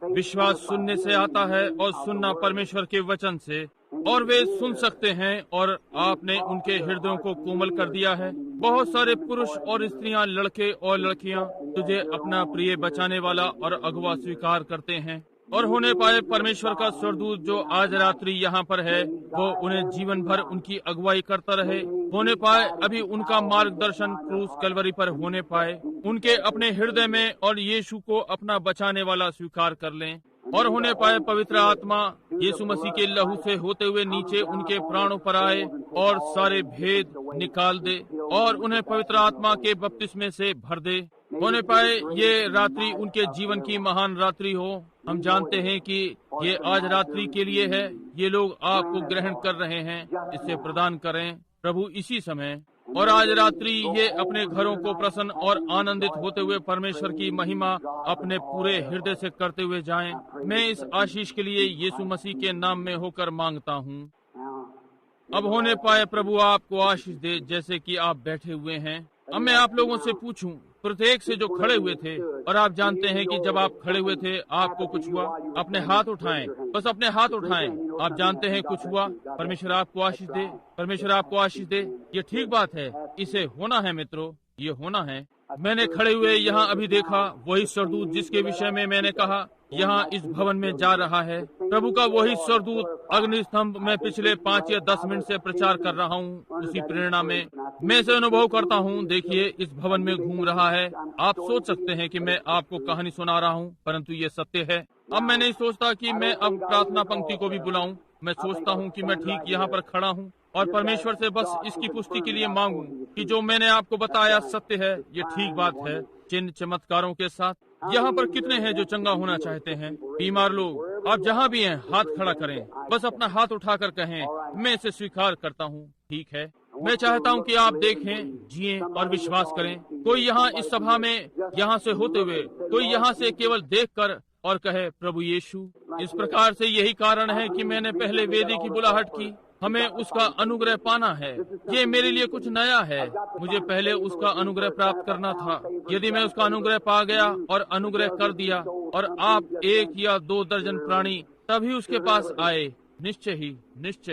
विश्वास सुनने से आता है और सुनना परमेश्वर के वचन से, और वे सुन सकते हैं। और आपने उनके हृदयों को कोमल कर दिया है। बहुत सारे पुरुष और स्त्रियां, लड़के और लड़कियां तुझे अपना प्रिय बचाने वाला और अगुवा स्वीकार करते हैं। और होने पाए परमेश्वर का स्वर्गदूत जो आज रात्रि यहाँ पर है, वो उन्हें जीवन भर उनकी अगुवाई करता रहे। होने पाए अभी उनका मार्गदर्शन क्रूस कलवरी पर होने पाए, उनके अपने हृदय में और यीशु को अपना बचाने वाला स्वीकार कर लें। और होने पाए पवित्र आत्मा यीशु मसीह के लहू से होते हुए नीचे उनके प्राणों पर आए और सारे भेद निकाल दे और उन्हें पवित्र आत्मा के बपतिस्मे से भर दे। होने पाए ये रात्रि उनके जीवन की महान रात्रि हो। हम जानते हैं कि ये आज रात्रि के लिए है। ये लोग आपको ग्रहण कर रहे हैं, इसे प्रदान करें प्रभु इसी समय। और आज रात्रि ये अपने घरों को प्रसन्न और आनंदित होते हुए परमेश्वर की महिमा अपने पूरे हृदय से करते हुए जाएं। मैं इस आशीष के लिए यीशु मसीह के नाम में होकर मांगता हूँ। अब होने पाए प्रभु आपको आशीष दे जैसे कि आप बैठे हुए हैं। अब मैं आप लोगों से पूछूं, प्रत्येक से जो खड़े हुए थे, और आप जानते हैं कि जब आप खड़े हुए थे आपको कुछ हुआ, अपने हाथ उठाएं, बस अपने हाथ उठाएं। आप जानते हैं कुछ हुआ। परमेश्वर आपको आशीष दे, परमेश्वर आपको आशीष दे। ये ठीक बात है, इसे होना है मित्रों, ये होना है। मैंने खड़े हुए यहाँ अभी देखा वही स्वर्गदूत जिसके विषय में मैंने कहा यहाँ इस भवन में जा रहा है। प्रभु का वही स्वर्गदूत अग्नि स्तंभ में पिछले 5 या 10 मिनट से प्रचार कर रहा हूँ। उसी प्रेरणा में मैं इसे अनुभव करता हूँ। देखिए इस भवन में घूम रहा है। आप सोच सकते हैं कि मैं आपको कहानी सुना रहा हूँ, परंतु ये सत्य है। अब मैं नहीं सोचता कि मैं अब प्रार्थना पंक्ति को भी बुलाऊं। मैं सोचता हूँ कि मैं ठीक यहाँ पर खड़ा हूँ और परमेश्वर से बस इसकी पुष्टि के लिए मांगूं कि जो मैंने आपको बताया सत्य है, ये ठीक बात है। चिन्ह चमत्कारों के साथ यहाँ पर कितने हैं जो चंगा होना चाहते हैं? बीमार लोग, आप जहाँ भी हैं हाथ खड़ा करें, बस अपना हाथ उठाकर कहें मैं इसे स्वीकार करता हूँ। ठीक है, मैं चाहता हूँ कि आप देखें, जिएं और विश्वास करें। कोई यहाँ इस सभा में यहाँ से होते हुए, कोई यहाँ से केवल देखकर और कहे प्रभु यीशु। इस प्रकार से यही कारण है कि मैंने पहले वेदी की बुलाहट की। हमें उसका अनुग्रह पाना है। ये मेरे लिए कुछ नया है। मुझे पहले उसका अनुग्रह प्राप्त करना था। यदि मैं उसका अनुग्रह पा गया और अनुग्रह कर दिया और आप 1 या 2 दर्जन प्राणी तभी उसके पास आए, निश्चय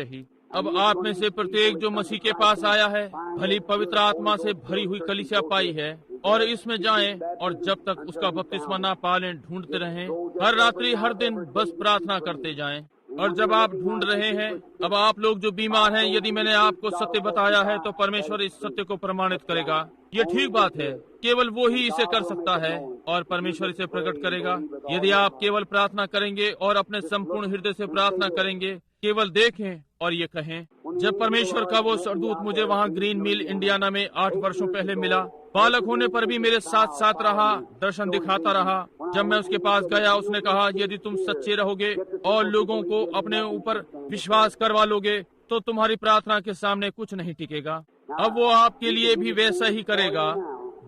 ही। अब आप में से प्रत्येक जो मसीह के पास आया है, भली पवित्र आत्मा से भरी हुई कलीसिया पाई है, और इसमें जाएं और जब तक उसका बपतिस्मा ना पा लें ढूंढते रहें। हर रात्रि हर दिन बस प्रार्थना करते जाएं। और जब आप ढूंढ रहे हैं, अब आप लोग जो बीमार हैं, यदि मैंने आपको सत्य बताया है तो परमेश्वर इस सत्य को प्रमाणित करेगा। ये ठीक बात है, केवल वो ही इसे कर सकता है और परमेश्वर इसे प्रकट करेगा। यदि आप केवल प्रार्थना करेंगे और अपने संपूर्ण हृदय से प्रार्थना करेंगे, केवल देखें और ये कहें। जब परमेश्वर का वो स्वर्गदूत मुझे वहाँ ग्रीन मिल इंडियाना में 8 वर्षों पहले मिला, बालक होने पर भी मेरे साथ साथ रहा, दर्शन दिखाता रहा। जब मैं उसके पास गया, उसने कहा यदि तुम सच्चे रहोगे और लोगों को अपने ऊपर विश्वास करवा लोगे तो तुम्हारी प्रार्थना के सामने कुछ नहीं टिकेगा। अब वो आपके लिए भी वैसा ही करेगा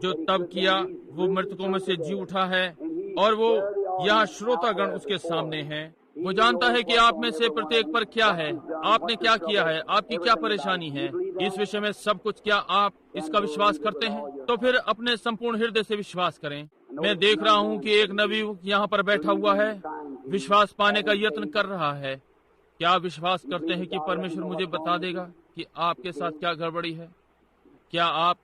जो तब किया। वो मृतकों में से जी उठा है और वो यहाँ श्रोतागण उसके सामने हैं। वो जानता है कि आप में से प्रत्येक पर क्या है, आपने क्या किया है, आपकी क्या परेशानी है, इस विषय में सब कुछ। क्या आप इसका विश्वास करते हैं? तो फिर अपने संपूर्ण हृदय से विश्वास करें। मैं देख रहा हूँ कि एक नबी यहाँ पर बैठा हुआ है, विश्वास पाने का यत्न कर रहा है। क्या आप विश्वास करते हैं कि परमेश्वर मुझे बता देगा कि आपके साथ क्या गड़बड़ी है? क्या आप,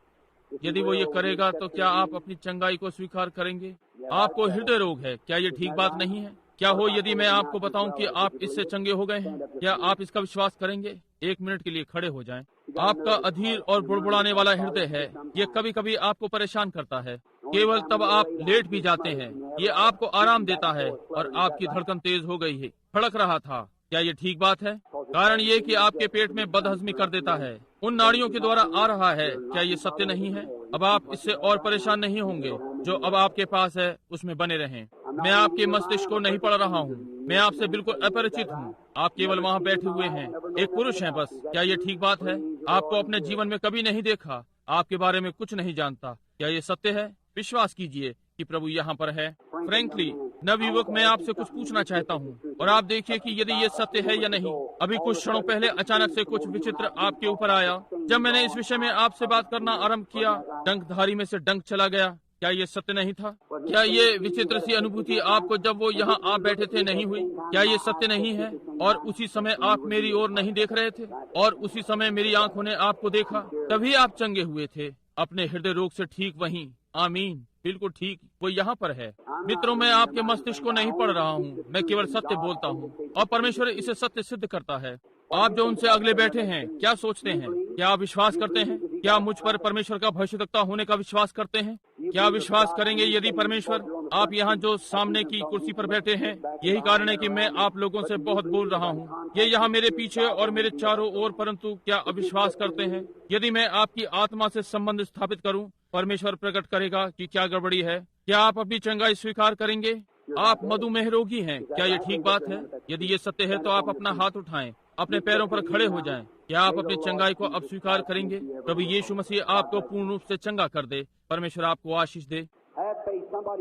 यदि वो ये करेगा तो क्या आप अपनी चंगाई को स्वीकार करेंगे? आपको हृदय रोग है, क्या ये ठीक बात नहीं है? क्या हो यदि मैं आपको बताऊं कि आप इससे चंगे हो गए हैं? क्या आप इसका विश्वास करेंगे? 1 मिनट के लिए खड़े हो जाएं। आपका अधीर और बुड़बुड़ाने वाला हृदय है, ये कभी कभी आपको परेशान करता है। केवल तब आप लेट भी जाते हैं। ये आपको आराम देता है और आपकी धड़कन तेज हो गई है, फड़क रहा था। क्या ये ठीक बात है? कारण ये कि आपके पेट में बदहजमी कर देता है, उन नाड़ियों के द्वारा आ रहा है। क्या ये सत्य नहीं है? अब आप इससे और परेशान नहीं होंगे। जो अब आपके पास है उसमें बने रहें। मैं आपके मस्तिष्क को नहीं पढ़ रहा हूँ, मैं आपसे बिल्कुल अपरिचित हूँ। आप केवल वहाँ बैठे हुए हैं, एक पुरुष हैं बस। क्या ये ठीक बात है? आपको अपने जीवन में कभी नहीं देखा, आपके बारे में कुछ नहीं जानता। क्या ये सत्य है? विश्वास कीजिए कि प्रभु यहाँ पर है। फ्रैंकली नवयुवक, मैं आपसे कुछ पूछना चाहता हूँ और आप देखिए कि यदि ये सत्य है या नहीं। अभी कुछ क्षणों पहले अचानक से कुछ विचित्र आपके ऊपर आया। जब मैंने इस विषय में आपसे बात करना आरंभ किया, डंकधारी में से डंक चला गया। क्या ये सत्य नहीं था? क्या ये विचित्र सी अनुभूति आपको जब वो यहाँ आप बैठे थे नहीं हुई? क्या ये सत्य नहीं है? और उसी समय आप मेरी ओर नहीं देख रहे थे और उसी समय मेरी आंखों ने आपको देखा, तभी आप चंगे हुए थे अपने हृदय रोग से। ठीक वहीं। आमीन। बिल्कुल ठीक, वो यहाँ पर है। मित्रों, मैं आपके मस्तिष्क को नहीं पढ़ रहा हूँ, मैं केवल सत्य बोलता हूँ और परमेश्वर इसे सत्य सिद्ध करता है। आप जो उनसे अगले बैठे हैं, क्या सोचते हैं? क्या आप विश्वास करते हैं? क्या मुझ पर परमेश्वर का भविष्यद्वक्ता होने का विश्वास करते हैं? क्या विश्वास करेंगे यदि परमेश्वर, आप यहाँ जो सामने की कुर्सी पर बैठे हैं, यही कारण है कि मैं आप लोगों से बहुत बोल रहा हूँ, ये यहाँ मेरे पीछे और मेरे चारों ओर, परंतु क्या अविश्वास करते हैं? यदि मैं आपकी आत्मा से संबंध स्थापित करूँ, परमेश्वर प्रकट करेगा कि क्या गड़बड़ी है। क्या आप अपनी चंगाई स्वीकार करेंगे? आप मधुमेह रोगी हैं, क्या ये ठीक बात है? यदि ये सत्य है तो आप अपना हाथ उठाएं, अपने पैरों पर खड़े हो जाएं। क्या आप अपनी चंगाई को अब स्वीकार करेंगे? प्रभु यीशु मसीह आपको पूर्ण रूप से चंगा कर दे। परमेश्वर आपको आशीष दे।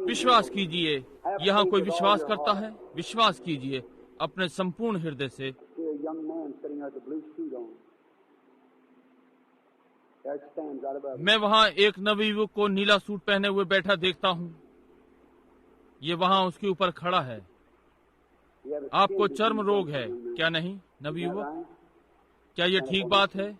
विश्वास कीजिए। यहाँ कोई विश्वास करता है? विश्वास कीजिए अपने संपूर्ण हृदय से। मैं वहाँ एक नवयुवक को नीला सूट पहने हुए बैठा देखता हूँ। ये वहाँ उसके ऊपर खड़ा है। आपको चर्म रोग है, क्या नहीं नवयुवक? क्या ये ठीक बात है?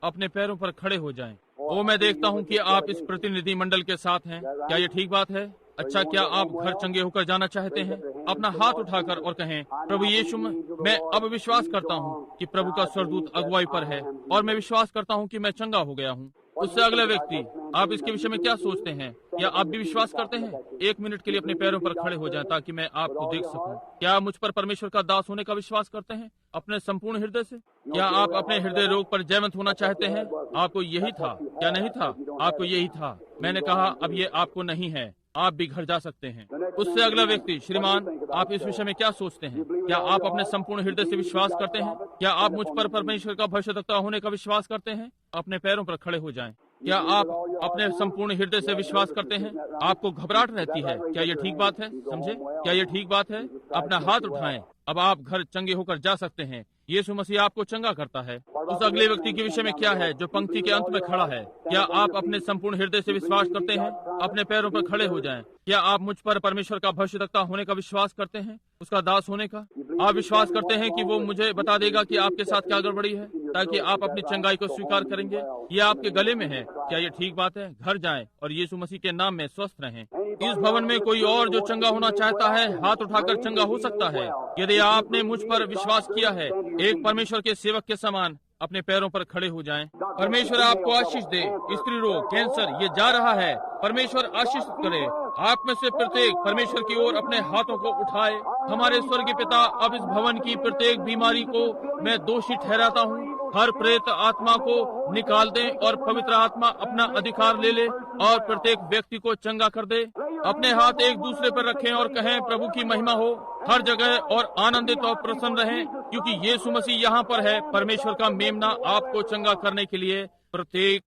अपने पैरों पर खड़े हो जाएं। वो मैं देखता हूँ कि आप इस प्रतिनिधि मंडल के साथ हैं। क्या ये ठीक बात है? अच्छा, क्या आप घर चंगे होकर जाना चाहते हैं? अपना हाथ उठाकर और कहें, प्रभु यीशु, मैं अब विश्वास करता हूँ कि प्रभु का स्वर्गदूत अगुवाई पर है और मैं विश्वास करता हूँ कि मैं चंगा हो गया हूँ। उससे अगला व्यक्ति, आप इसके विषय में क्या सोचते हैं? क्या आप भी विश्वास करते हैं? 1 मिनट के लिए अपने पैरों पर खड़े हो जाएं ताकि मैं आपको देख सकूं। क्या आप मुझ पर परमेश्वर का दास होने का विश्वास करते हैं अपने संपूर्ण हृदय से? क्या आप अपने हृदय रोग पर जयवंत होना चाहते हैं? आपको यही था, क्या नहीं था? आपको यही था। मैंने कहा अब ये आपको नहीं है, आप भी घर जा सकते हैं। उससे अगला व्यक्ति, श्रीमान, आप इस विषय में क्या सोचते हैं? क्या आप अपने संपूर्ण हृदय से विश्वास करते हैं? क्या आप मुझ पर परमेश्वर का भविष्यद्वक्ता होने का विश्वास करते हैं? अपने पैरों पर खड़े हो जाएं। क्या आप अपने संपूर्ण हृदय से विश्वास करते हैं? आपको घबराहट रहती है, क्या ये ठीक बात है? समझे? क्या ये ठीक बात है? अपना हाथ उठाएं। अब आप घर चंगे होकर जा सकते हैं। यीशु मसीह आपको चंगा करता है। उस अगले व्यक्ति के विषय में क्या है जो पंक्ति के अंत में खड़ा है? क्या आप अपने संपूर्ण हृदय से विश्वास करते हैं? अपने पैरों पर खड़े हो जाएं। क्या आप मुझ पर परमेश्वर का भविष्यद्वक्ता होने का विश्वास करते हैं? उसका दास होने का? आप विश्वास करते हैं कि वो मुझे बता देगा कि आपके साथ क्या गड़बड़ी है, ताकि आप अपनी चंगाई को स्वीकार करेंगे? ये आपके गले में है। क्या ये ठीक बात है? घर जाएं और यीशु मसीह के नाम में स्वस्थ रहें। इस भवन में कोई और जो चंगा होना चाहता है, हाथ उठाकर चंगा हो सकता है। यदि आपने मुझ पर विश्वास किया है, एक परमेश्वर के सेवक के समान अपने पैरों पर खड़े हो जाएं। परमेश्वर आपको आशीष दे। स्त्री रोग, कैंसर, ये जा रहा है। परमेश्वर आशीष करे। आप में से प्रत्येक परमेश्वर की ओर अपने हाथों को उठाए। हमारे स्वर्गीय पिता, अब इस भवन की प्रत्येक बीमारी को मैं दोषी ठहराता हूँ। हर प्रेत आत्मा को निकाल दें और पवित्र आत्मा अपना अधिकार ले ले और प्रत्येक व्यक्ति को चंगा कर दे। अपने हाथ एक दूसरे पर रखें और कहें, प्रभु की महिमा हो हर जगह और आनंदित और प्रसन्न रहें, क्योंकि यीशु मसीह यहाँ पर है। परमेश्वर का मेमना आपको चंगा करने के लिए प्रत्येक